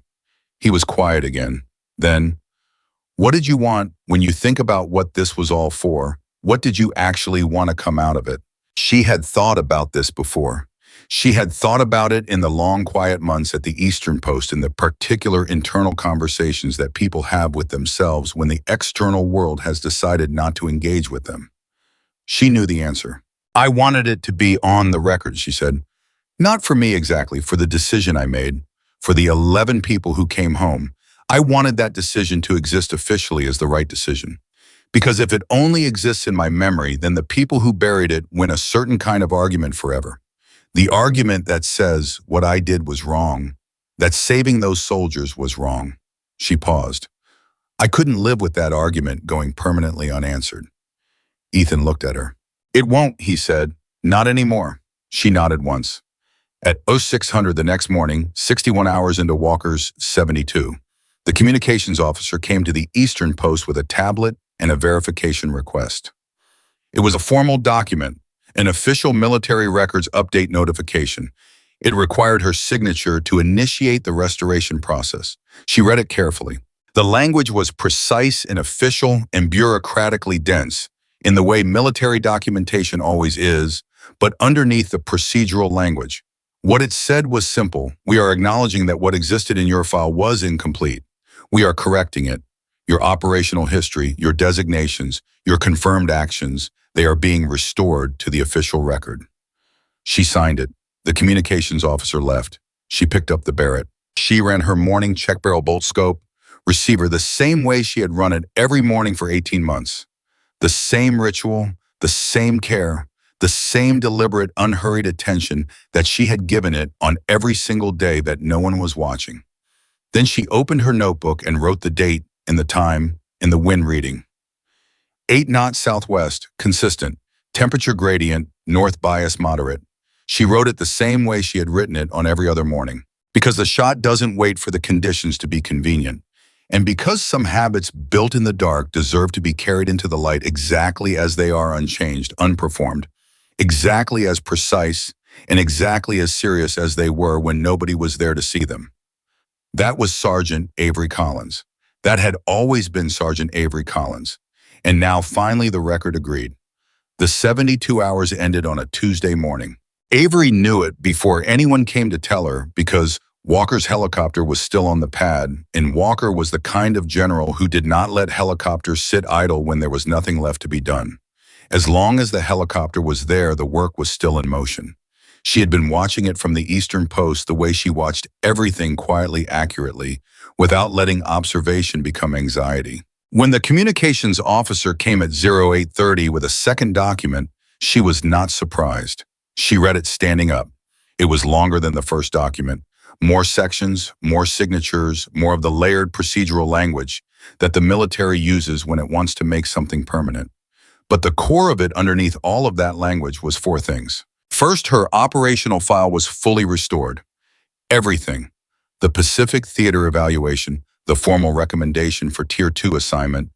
He was quiet again. Then, "What did you want when you think about what this was all for? What did you actually want to come out of it?" She had thought about this before. She had thought about it in the long, quiet months at the Eastern Post, in the particular internal conversations that people have with themselves when the external world has decided not to engage with them. She knew the answer. "I wanted it to be on the record," she said. "Not for me exactly, for the decision I made, for the 11 people who came home. I wanted that decision to exist officially as the right decision. Because if it only exists in my memory, then the people who buried it win a certain kind of argument forever. The argument that says what I did was wrong. that saving those soldiers was wrong. She paused. I couldn't live with that argument going permanently unanswered. Ethan looked at her. It won't, he said. Not anymore. She nodded once. At 0600 the next morning, 61 hours into Walker's 72, the communications officer came to the Eastern Post with a tablet and a verification request. It was a formal document, an official military records update notification. It required her signature to initiate the restoration process. She read it carefully. The language was precise and official and bureaucratically dense, in the way military documentation always is, but underneath the procedural language. What it said was simple. We are acknowledging that what existed in your file was incomplete. We are correcting it. Your operational history, your designations, your confirmed actions, they are being restored to the official record. She signed it. The communications officer left. She picked up the Barrett. She ran her morning check barrel bolt scope receiver the same way she had run it every morning for 18 months. The same ritual, the same care, the same deliberate, unhurried attention that she had given it on every single day that no one was watching. Then she opened her notebook and wrote the date and the time and the wind reading. 8 knots southwest, consistent, temperature gradient, north bias moderate. She wrote it the same way she had written it on every other morning. Because the shot doesn't wait for the conditions to be convenient. And because some habits built in the dark deserve to be carried into the light exactly as they are unchanged, unperformed, exactly as precise and exactly as serious as they were when nobody was there to see them. That was Sergeant Avery Collins. That had always been Sergeant Avery Collins. And now finally the record agreed. The 72 hours ended on a Tuesday morning. Avery knew it before anyone came to tell her because Walker's helicopter was still on the pad, and Walker was the kind of general who did not let helicopters sit idle when there was nothing left to be done. As long as the helicopter was there, the work was still in motion. She had been watching it from the Eastern Post the way she watched everything quietly, accurately, without letting observation become anxiety. When the communications officer came at 0830 with a second document, she was not surprised. She read it standing up. It was longer than the first document. More sections, more signatures, more of the layered procedural language that the military uses when it wants to make something permanent. But the core of it underneath all of that language was 4 things. First, her operational file was fully restored. Everything. The Pacific Theater evaluation, the formal recommendation for Tier 2 assignment,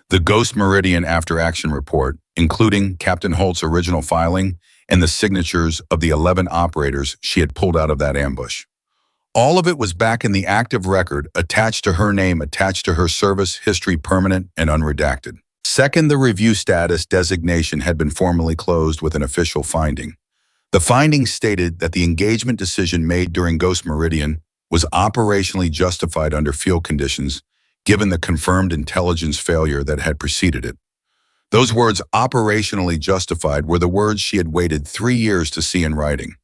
the Ghost Meridian after-action report, including Captain Holt's original filing and the signatures of the 11 operators she had pulled out of that ambush. All of it was back in the active record, attached to her name, attached to her service history, permanent and unredacted. Second, the review status designation had been formally closed with an official finding. The finding stated that the engagement decision made during Ghost Meridian was operationally justified under field conditions, given the confirmed intelligence failure that had preceded it. Those words, operationally justified, were the words she had waited 3 years to see in writing.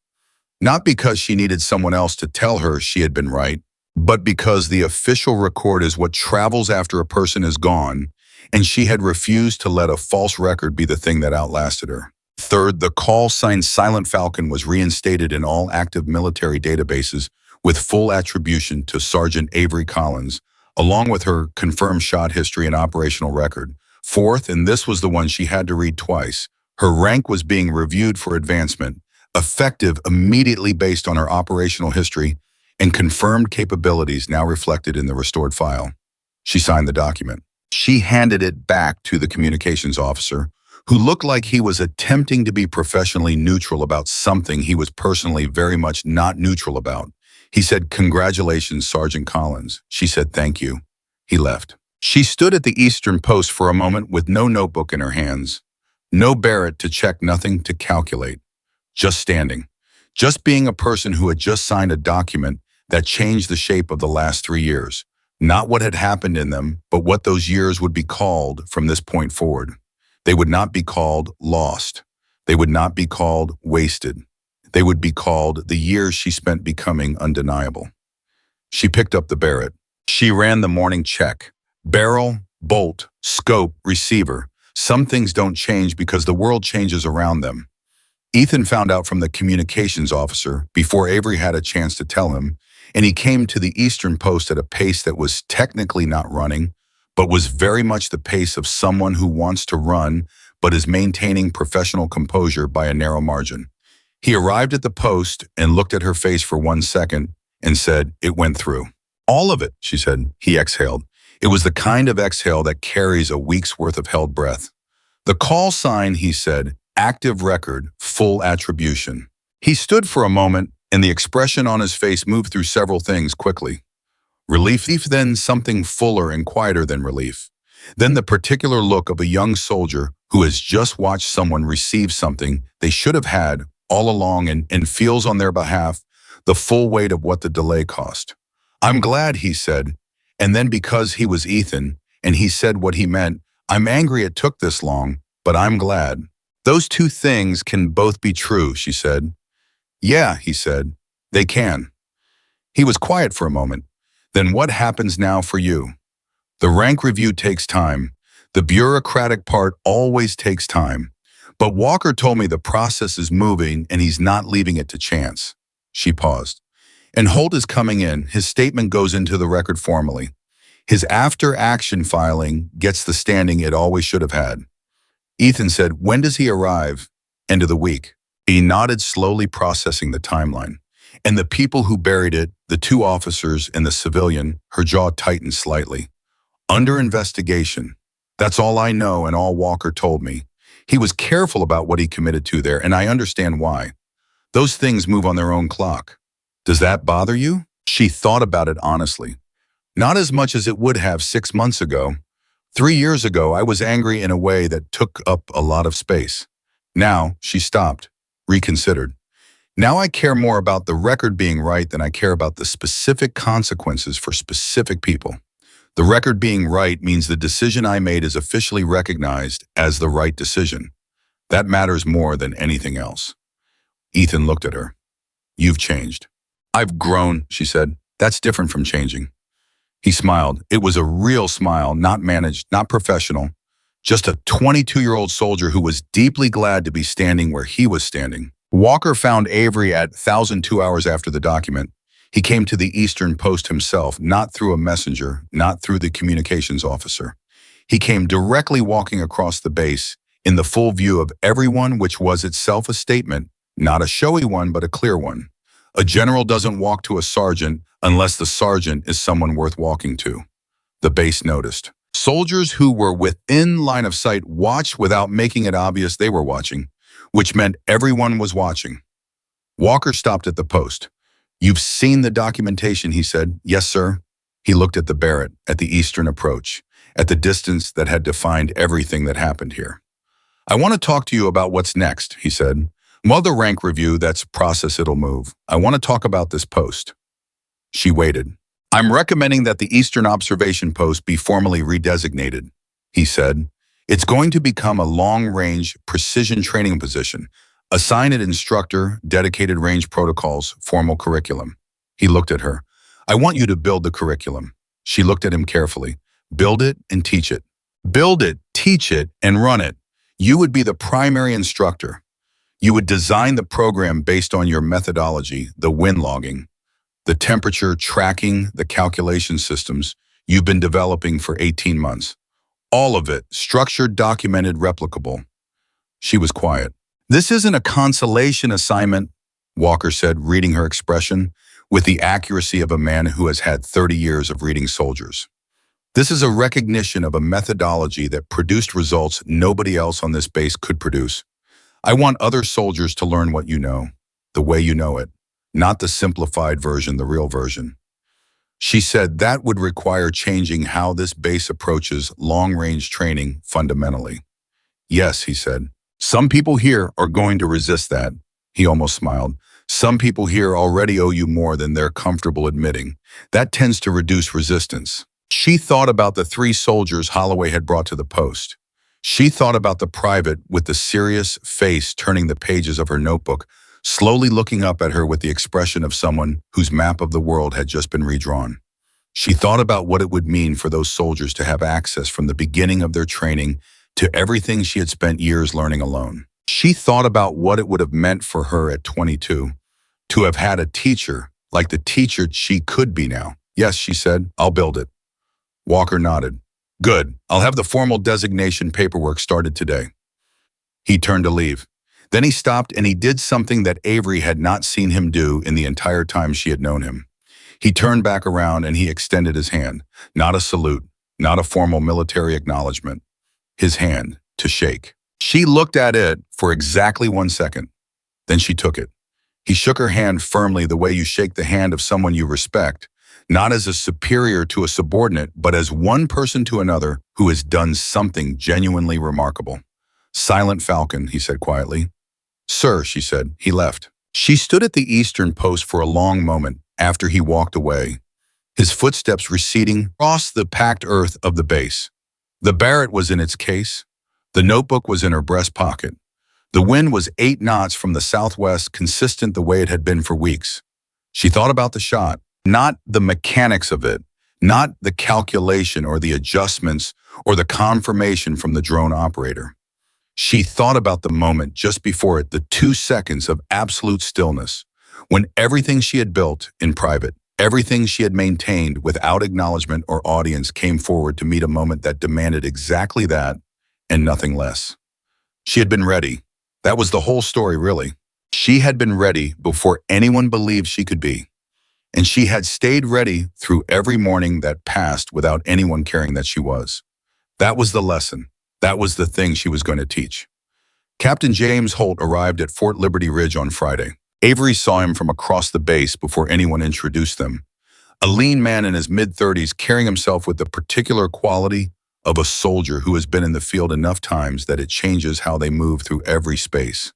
Not because she needed someone else to tell her she had been right, but because the official record is what travels after a person is gone, and she had refused to let a false record be the thing that outlasted her. Third, the call sign Silent Falcon was reinstated in all active military databases with full attribution to Sergeant Avery Collins, along with her confirmed shot history and operational record. Fourth, and this was the one she had to read twice, her rank was being reviewed for advancement, effective immediately based on her operational history and confirmed capabilities now reflected in the restored file. She signed the document. She handed it back to the communications officer, who looked like he was attempting to be professionally neutral about something he was personally very much not neutral about. He said, "Congratulations, Sergeant Collins." She said, "Thank you." He left. She stood at the Eastern Post for a moment with no notebook in her hands, no Barrett to check, nothing to calculate. Just standing, just being a person who had just signed a document that changed the shape of the last 3 years. Not what had happened in them, but what those years would be called from this point forward. They would not be called lost. They would not be called wasted. They would be called the years she spent becoming undeniable. She picked up the Barrett. She ran the morning check. Barrel, bolt, scope, receiver. Some things don't change because the world changes around them. Ethan found out from the communications officer, before Avery had a chance to tell him, and he came to the eastern post at a pace that was technically not running, but was very much the pace of someone who wants to run but is maintaining professional composure by a narrow margin. He arrived at the post and looked at her face for 1 second and said, "It went through." "All of it," she said. He exhaled. It was the kind of exhale that carries a week's worth of held breath. "The call sign," he said, "active record, full attribution." He stood for a moment, and the expression on his face moved through several things quickly. Relief, then something fuller and quieter than relief. Then the particular look of a young soldier who has just watched someone receive something they should have had all along and feels on their behalf the full weight of what the delay cost. "I'm glad," he said, and then because he was Ethan and he said what he meant, "I'm angry it took this long, but I'm glad." "Those two things can both be true," she said. "Yeah," he said, "they can." He was quiet for a moment. "Then what happens now for you?" "The rank review takes time. The bureaucratic part always takes time. But Walker told me the process is moving and he's not leaving it to chance." She paused. "And Holt is coming in. His statement goes into the record formally. His after-action filing gets the standing it always should have had." Ethan said, "When does he arrive?" "End of the week." He nodded, slowly processing the timeline. "And the people who buried it, the two officers and the civilian," her jaw tightened slightly. "Under investigation. That's all I know and all Walker told me. He was careful about what he committed to there, and I understand why. Those things move on their own clock." "Does that bother you?" She thought about it honestly. "Not as much as it would have 6 months ago. 3 years ago, I was angry in a way that took up a lot of space. Now," she stopped, reconsidered. "Now I care more about the record being right than I care about the specific consequences for specific people. The record being right means the decision I made is officially recognized as the right decision. That matters more than anything else." Ethan looked at her. "You've changed." "I've grown," she said. "That's different from changing." He smiled. It was a real smile, not managed, not professional. Just a 22-year-old soldier who was deeply glad to be standing where he was standing. Walker found Avery at 1,002 hours after the document. He came to the Eastern Post himself, not through a messenger, not through the communications officer. He came directly walking across the base, in the full view of everyone, which was itself a statement, not a showy one, but a clear one. A general doesn't walk to a sergeant unless the sergeant is someone worth walking to. The base noticed. Soldiers who were within line of sight watched without making it obvious they were watching, which meant everyone was watching. Walker stopped at the post. "You've seen the documentation," he said. "Yes, sir." He looked at the Barrett, at the eastern approach, at the distance that had defined everything that happened here. "I want to talk to you about what's next," he said. "Mother rank review, that's process, it'll move. I want to talk about this post." She waited. "I'm recommending that the Eastern Observation Post be formally redesignated," he said. "It's going to become a long-range precision training position. Assign it instructor, dedicated range protocols, formal curriculum." He looked at her. "I want you to build the curriculum." She looked at him carefully. "Build it and teach it." "Build it, teach it, and run it. You would be the primary instructor. You would design the program based on your methodology, the wind logging, the temperature tracking, the calculation systems you've been developing for 18 months. All of it, structured, documented, replicable." She was quiet. "This isn't a consolation assignment," Walker said, reading her expression with the accuracy of a man who has had 30 years of reading soldiers. "This is a recognition of a methodology that produced results nobody else on this base could produce. I want other soldiers to learn what you know, the way you know it, not the simplified version, the real version." She said that would require changing how this base approaches long-range training fundamentally. "Yes," he said. "Some people here are going to resist that." He almost smiled. "Some people here already owe you more than they're comfortable admitting. That tends to reduce resistance." She thought about the 3 soldiers Holloway had brought to the post. She thought about the private with the serious face turning the pages of her notebook, slowly looking up at her with the expression of someone whose map of the world had just been redrawn. She thought about what it would mean for those soldiers to have access from the beginning of their training to everything she had spent years learning alone. She thought about what it would have meant for her at 22, to have had a teacher, like the teacher she could be now. Yes, she said, I'll build it. Walker nodded. Good. I'll have the formal designation paperwork started today. He turned to leave. Then he stopped and he did something that Avery had not seen him do in the entire time she had known him. He turned back around and he extended his hand. Not a salute, not a formal military acknowledgement. His hand to shake. She looked at it for exactly 1 second. Then she took it. He shook her hand firmly the way you shake the hand of someone you respect, not as a superior to a subordinate, but as one person to another who has done something genuinely remarkable. Silent Falcon, he said quietly. Sir, she said. He left. She stood at the eastern post for a long moment after he walked away, his footsteps receding across the packed earth of the base. The Barrett was in its case. The notebook was in her breast pocket. The wind was 8 knots from the southwest, consistent the way it had been for weeks. She thought about the shot, not the mechanics of it, not the calculation or the adjustments or the confirmation from the drone operator. She thought about the moment just before it, the 2 seconds of absolute stillness, when everything she had built in private, everything she had maintained without acknowledgement or audience came forward to meet a moment that demanded exactly that and nothing less. She had been ready. That was the whole story, really. She had been ready before anyone believed she could be. And she had stayed ready through every morning that passed without anyone caring that she was. That was the lesson. That was the thing she was going to teach. Captain James Holt arrived at Fort Liberty Ridge on Friday. Avery saw him from across the base before anyone introduced them. A lean man in his mid-30s carrying himself with the particular quality of a soldier who has been in the field enough times that it changes how they move through every space.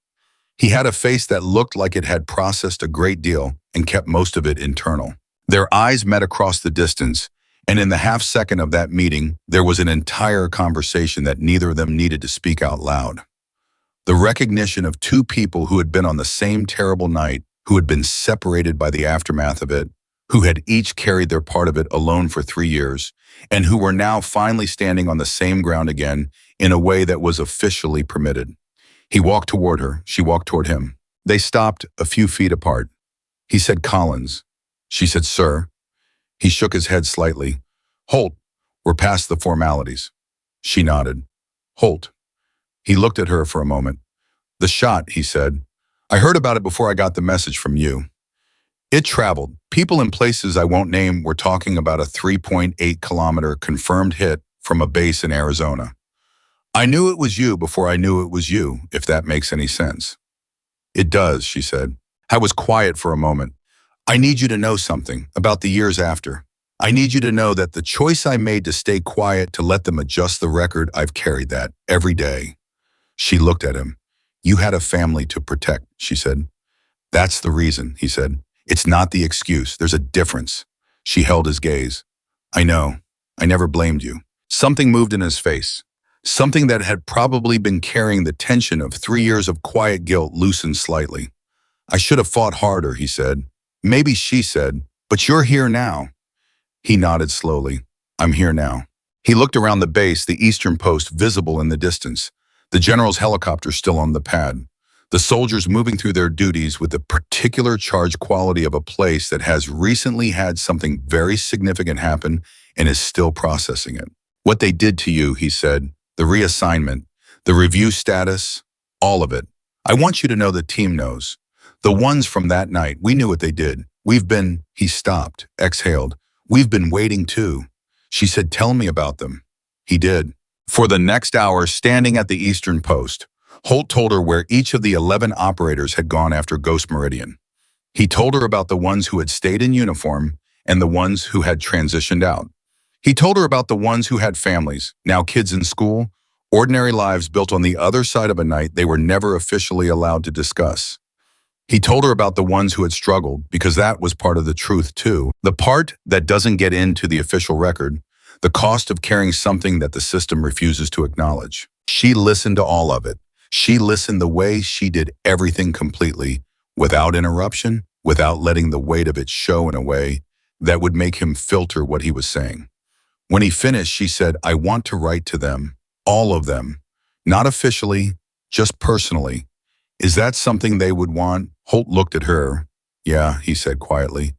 He had a face that looked like it had processed a great deal and kept most of it internal. Their eyes met across the distance, and in the half-second of that meeting, there was an entire conversation that neither of them needed to speak out loud. The recognition of 2 people who had been on the same terrible night, who had been separated by the aftermath of it, who had each carried their part of it alone for 3 years, and who were now finally standing on the same ground again in a way that was officially permitted. He walked toward her. She walked toward him. They stopped a few feet apart. He said, Collins. She said, Sir. He shook his head slightly. Holt, we're past the formalities. She nodded. Holt. He looked at her for a moment. The shot, he said. I heard about it before I got the message from you. It traveled. People in places I won't name were talking about a 3.8-kilometer confirmed hit from a base in Arizona. I knew it was you before I knew it was you, if that makes any sense. It does, she said. I was quiet for a moment. I need you to know something about the years after. I need you to know that the choice I made to stay quiet, to let them adjust the record, I've carried that every day. She looked at him. You had a family to protect, she said. That's the reason, he said. It's not the excuse. There's a difference. She held his gaze. I know. I never blamed you. Something moved in his face. Something that had probably been carrying the tension of 3 years of quiet guilt loosened slightly. I should have fought harder, he said. Maybe, she said, but you're here now. He nodded slowly. I'm here now. He looked around the base, the eastern post visible in the distance, the general's helicopter still on the pad, the soldiers moving through their duties with the particular charged quality of a place that has recently had something very significant happen and is still processing it. What they did to you, he said, the reassignment, the review status, all of it. I want you to know the team knows. The ones from that night, we knew what they did. He stopped, exhaled. We've been waiting too. She said, tell me about them. He did. For the next hour, standing at the eastern post, Holt told her where each of the 11 operators had gone after Ghost Meridian. He told her about the ones who had stayed in uniform and the ones who had transitioned out. He told her about the ones who had families, now kids in school, ordinary lives built on the other side of a night they were never officially allowed to discuss. He told her about the ones who had struggled, because that was part of the truth too. The part that doesn't get into the official record, the cost of carrying something that the system refuses to acknowledge. She listened to all of it. She listened the way she did everything completely, without interruption, without letting the weight of it show in a way that would make him filter what he was saying. When he finished, she said, I want to write to them, all of them, not officially, just personally. Is that something they would want? Holt looked at her. Yeah, he said quietly.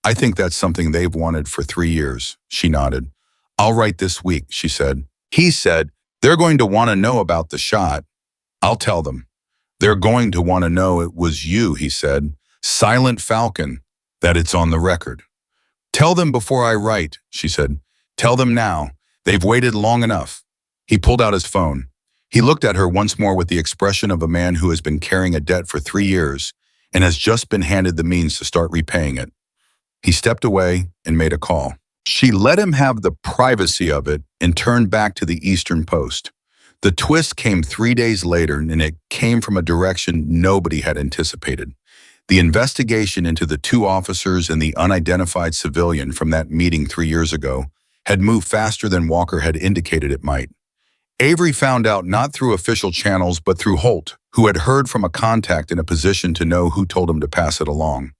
I think that's something they've wanted for 3 years. She nodded. I'll write this week, she said. He said, they're going to want to know about the shot. I'll tell them. They're going to want to know it was you, he said. Silent Falcon, that it's on the record. Tell them before I write, she said. Tell them now. They've waited long enough. He pulled out his phone. He looked at her once more with the expression of a man who has been carrying a debt for 3 years and has just been handed the means to start repaying it. He stepped away and made a call. She let him have the privacy of it and turned back to the Eastern Post. The twist came 3 days later, and it came from a direction nobody had anticipated. The investigation into the 2 officers and the unidentified civilian from that meeting 3 years ago had moved faster than Walker had indicated it might. Avery found out not through official channels but through Holt, who had heard from a contact in a position to know who told him to pass it along.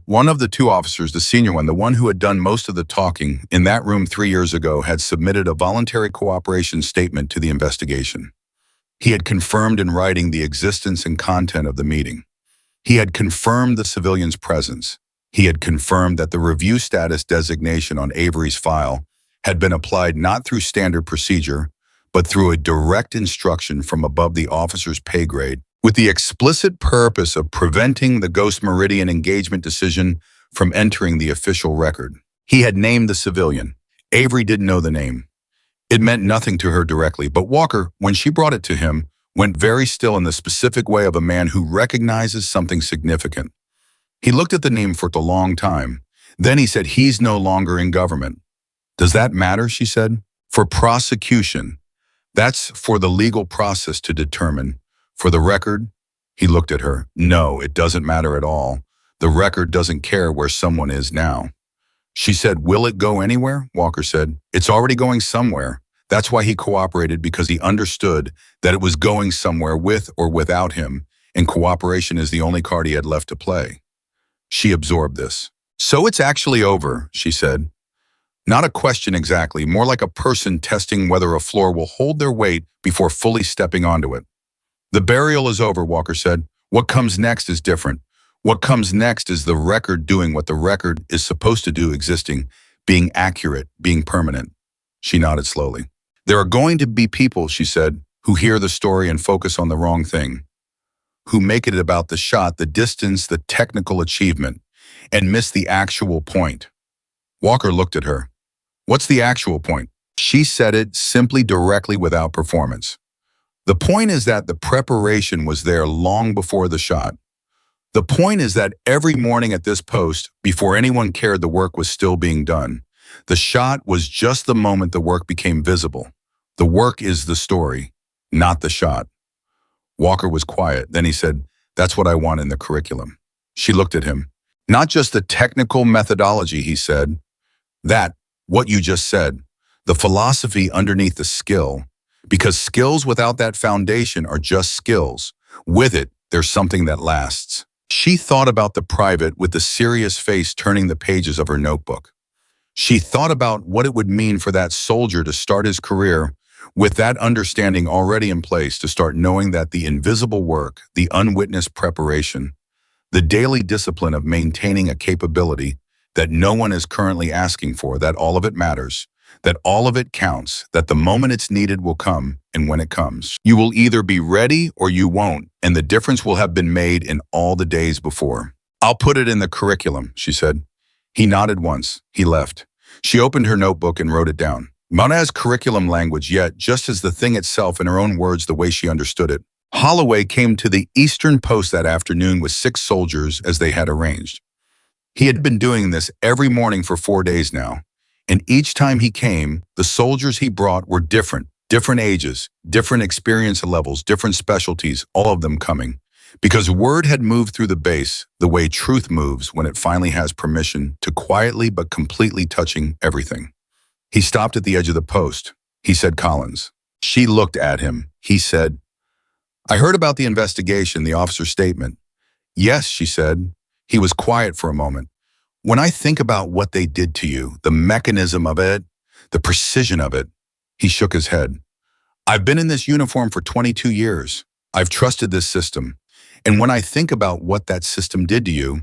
One of the 2 officers, the senior one, the one who had done most of the talking in that room 3 years ago, had submitted a voluntary cooperation statement to the investigation. He had confirmed in writing the existence and content of the meeting. He had confirmed the civilian's presence. He had confirmed that the review status designation on Avery's file had been applied not through standard procedure, but through a direct instruction from above the officer's pay grade, with the explicit purpose of preventing the Ghost Meridian engagement decision from entering the official record. He had named the civilian. Avery didn't know the name. It meant nothing to her directly, but Walker, when she brought it to him, went very still in the specific way of a man who recognizes something significant. He looked at the name for a long time. Then he said, he's no longer in government. Does that matter, she said. For prosecution. That's for the legal process to determine. For the record, he looked at her. No, it doesn't matter at all. The record doesn't care where someone is now. She said, will it go anywhere? Walker said, it's already going somewhere. That's why he cooperated, because he understood that it was going somewhere with or without him, and cooperation is the only card he had left to play. She absorbed this. So it's actually over, she said. Not a question exactly, more like a person testing whether a floor will hold their weight before fully stepping onto it. The burial is over, Walker said. What comes next is different. What comes next is the record doing what the record is supposed to do, existing, being accurate, being permanent. She nodded slowly. There are going to be people, she said, who hear the story and focus on the wrong thing, who make it about the shot, the distance, the technical achievement, and miss the actual point. Walker looked at her. What's the actual point? She said it simply, directly, without performance. The point is that the preparation was there long before the shot. The point is that every morning at this post, before anyone cared the work was still being done, the shot was just the moment the work became visible. The work is the story, not the shot. Walker was quiet. Then he said, that's what I want in the curriculum. She looked at him. Not just the technical methodology, he said. What you just said, the philosophy underneath the skill, because skills without that foundation are just skills. With it, there's something that lasts. She thought about the private with the serious face turning the pages of her notebook. She thought about what it would mean for that soldier to start his career with that understanding already in place, to start knowing that the invisible work, the unwitnessed preparation, the daily discipline of maintaining a capability that no one is currently asking for, that all of it matters, that all of it counts, that the moment it's needed will come, and when it comes, you will either be ready or you won't, and the difference will have been made in all the days before. I'll put it in the curriculum, she said. He nodded once. He left. She opened her notebook and wrote it down. Not as curriculum language yet, just as the thing itself, in her own words, the way she understood it. Holloway came to the Eastern Post that afternoon with 6 soldiers as they had arranged. He had been doing this every morning for 4 days now, and each time he came, the soldiers he brought were different ages, different experience levels, different specialties, all of them coming. Because word had moved through the base the way truth moves when it finally has permission to quietly but completely touching everything. He stopped at the edge of the post. He said, Collins. She looked at him. He said, I heard about the investigation, the officer's statement. Yes, she said. He was quiet for a moment. When I think about what they did to you, the mechanism of it, the precision of it, he shook his head. I've been in this uniform for 22 years. I've trusted this system. And when I think about what that system did to you,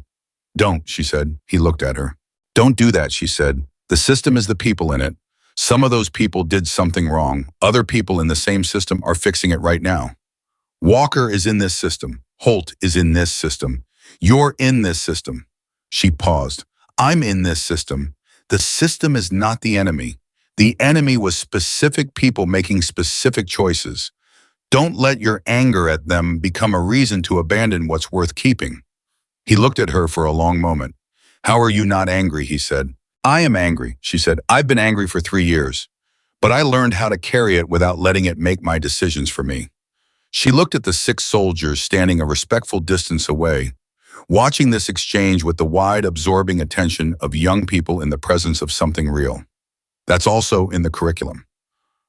don't, she said. He looked at her. Don't do that, she said. The system is the people in it. Some of those people did something wrong. Other people in the same system are fixing it right now. Walker is in this system. Holt is in this system. You're in this system. She paused. I'm in this system. The system is not the enemy. The enemy was specific people making specific choices. Don't let your anger at them become a reason to abandon what's worth keeping. He looked at her for a long moment. How are you not angry, he said. I am angry, she said. I've been angry for 3 years. But I learned how to carry it without letting it make my decisions for me. She looked at the 6 soldiers standing a respectful distance away, watching this exchange with the wide, absorbing attention of young people in the presence of something real. That's also in the curriculum.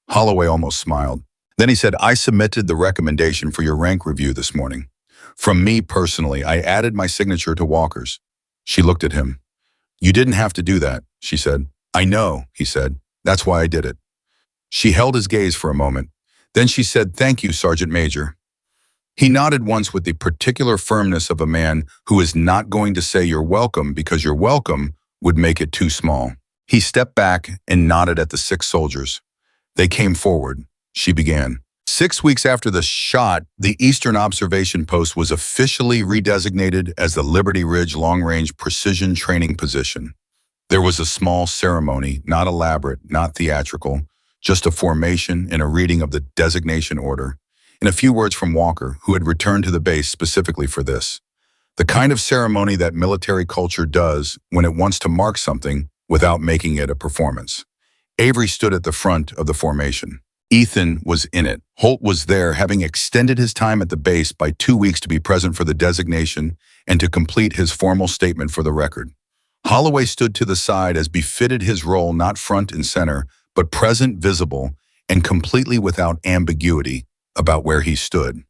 Holloway almost smiled. Then he said, I submitted the recommendation for your rank review this morning. From me personally, I added my signature to Walker's. She looked at him. You didn't have to do that, she said. I know, he said. That's why I did it. She held his gaze for a moment. Then she said, thank you, Sergeant Major. He nodded once with the particular firmness of a man who is not going to say you're welcome because your welcome would make it too small. He stepped back and nodded at the 6 soldiers. They came forward. She began. 6 weeks after the shot, the Eastern Observation Post was officially redesignated as the Liberty Ridge Long-Range Precision Training Position. There was a small ceremony, not elaborate, not theatrical, just a formation and a reading of the designation order, and a few words from Walker, who had returned to the base specifically for this. The kind of ceremony that military culture does when it wants to mark something without making it a performance. Avery stood at the front of the formation. Ethan was in it. Holt was there, having extended his time at the base by 2 weeks to be present for the designation and to complete his formal statement for the record. Holloway stood to the side as befitted his role, not front and center, but present, visible, and completely without ambiguity about where he stood.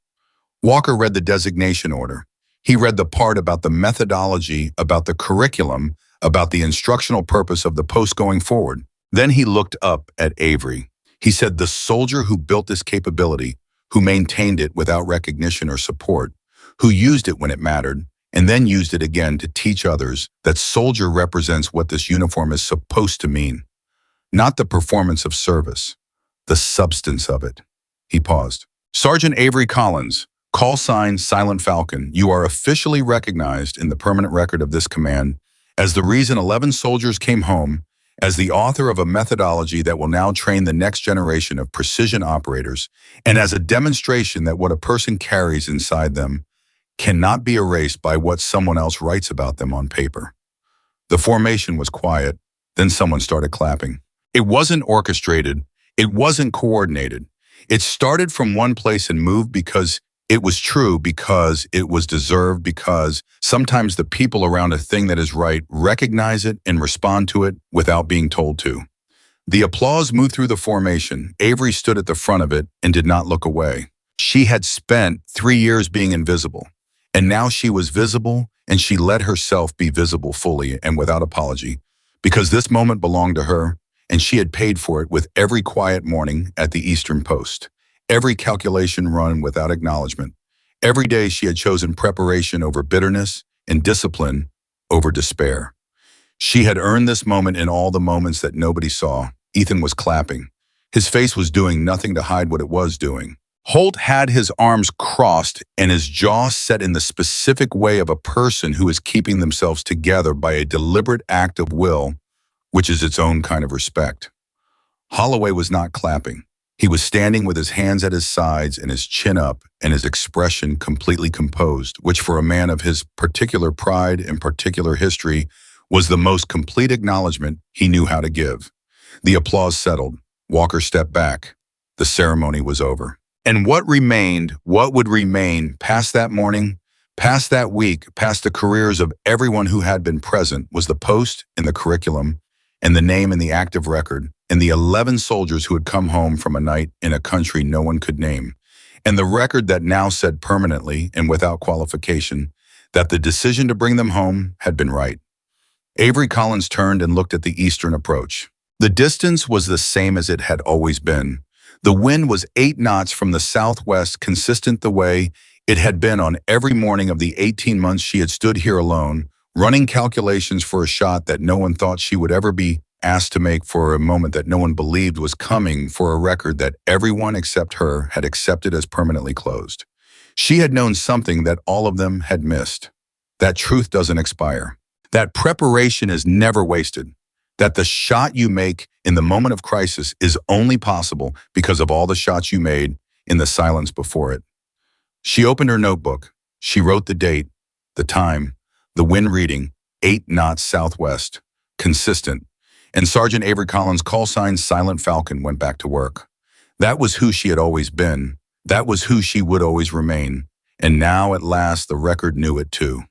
Walker read the designation order. He read the part about the methodology, about the curriculum, about the instructional purpose of the post going forward. Then he looked up at Avery. He said, the soldier who built this capability, who maintained it without recognition or support, who used it when it mattered, and then used it again to teach others, that soldier represents what this uniform is supposed to mean. Not the performance of service, the substance of it. He paused. Sergeant Avery Collins, call sign Silent Falcon, you are officially recognized in the permanent record of this command as the reason 11 soldiers came home, as the author of a methodology that will now train the next generation of precision operators, and as a demonstration that what a person carries inside them cannot be erased by what someone else writes about them on paper. The formation was quiet, then someone started clapping. It wasn't orchestrated, it wasn't coordinated. It started from one place and moved because it was true, because it was deserved, because sometimes the people around a thing that is right recognize it and respond to it without being told to. The applause moved through the formation. Avery stood at the front of it and did not look away. She had spent 3 years being invisible, and now she was visible, and she let herself be visible fully and without apology, because this moment belonged to her, and she had paid for it with every quiet morning at the Eastern Post. Every calculation run without acknowledgement. Every day she had chosen preparation over bitterness and discipline over despair. She had earned this moment in all the moments that nobody saw. Ethan was clapping. His face was doing nothing to hide what it was doing. Holt had his arms crossed and his jaw set in the specific way of a person who is keeping themselves together by a deliberate act of will, which is its own kind of respect. Holloway was not clapping. He was standing with his hands at his sides and his chin up and his expression completely composed, which for a man of his particular pride and particular history was the most complete acknowledgement he knew how to give. The applause settled. Walker stepped back. The ceremony was over. And what remained, what would remain past that morning, past that week, past the careers of everyone who had been present was the post and the curriculum and the name in the active record, and the 11 soldiers who had come home from a night in a country no one could name, and the record that now said permanently and without qualification that the decision to bring them home had been right. Avery Collins turned and looked at the eastern approach. The distance was the same as it had always been. The wind was 8 knots from the southwest, consistent the way it had been on every morning of the 18 months she had stood here alone, running calculations for a shot that no one thought she would ever be asked to make, for a moment that no one believed was coming, for a record that everyone except her had accepted as permanently closed. She had known something that all of them had missed. That truth doesn't expire. That preparation is never wasted. That the shot you make in the moment of crisis is only possible because of all the shots you made in the silence before it. She opened her notebook. She wrote the date, the time, the wind reading, 8 knots southwest, consistent. And Sergeant Avery Collins' call sign Silent Falcon went back to work. That was who she had always been. That was who she would always remain. And now, at last, the record knew it too.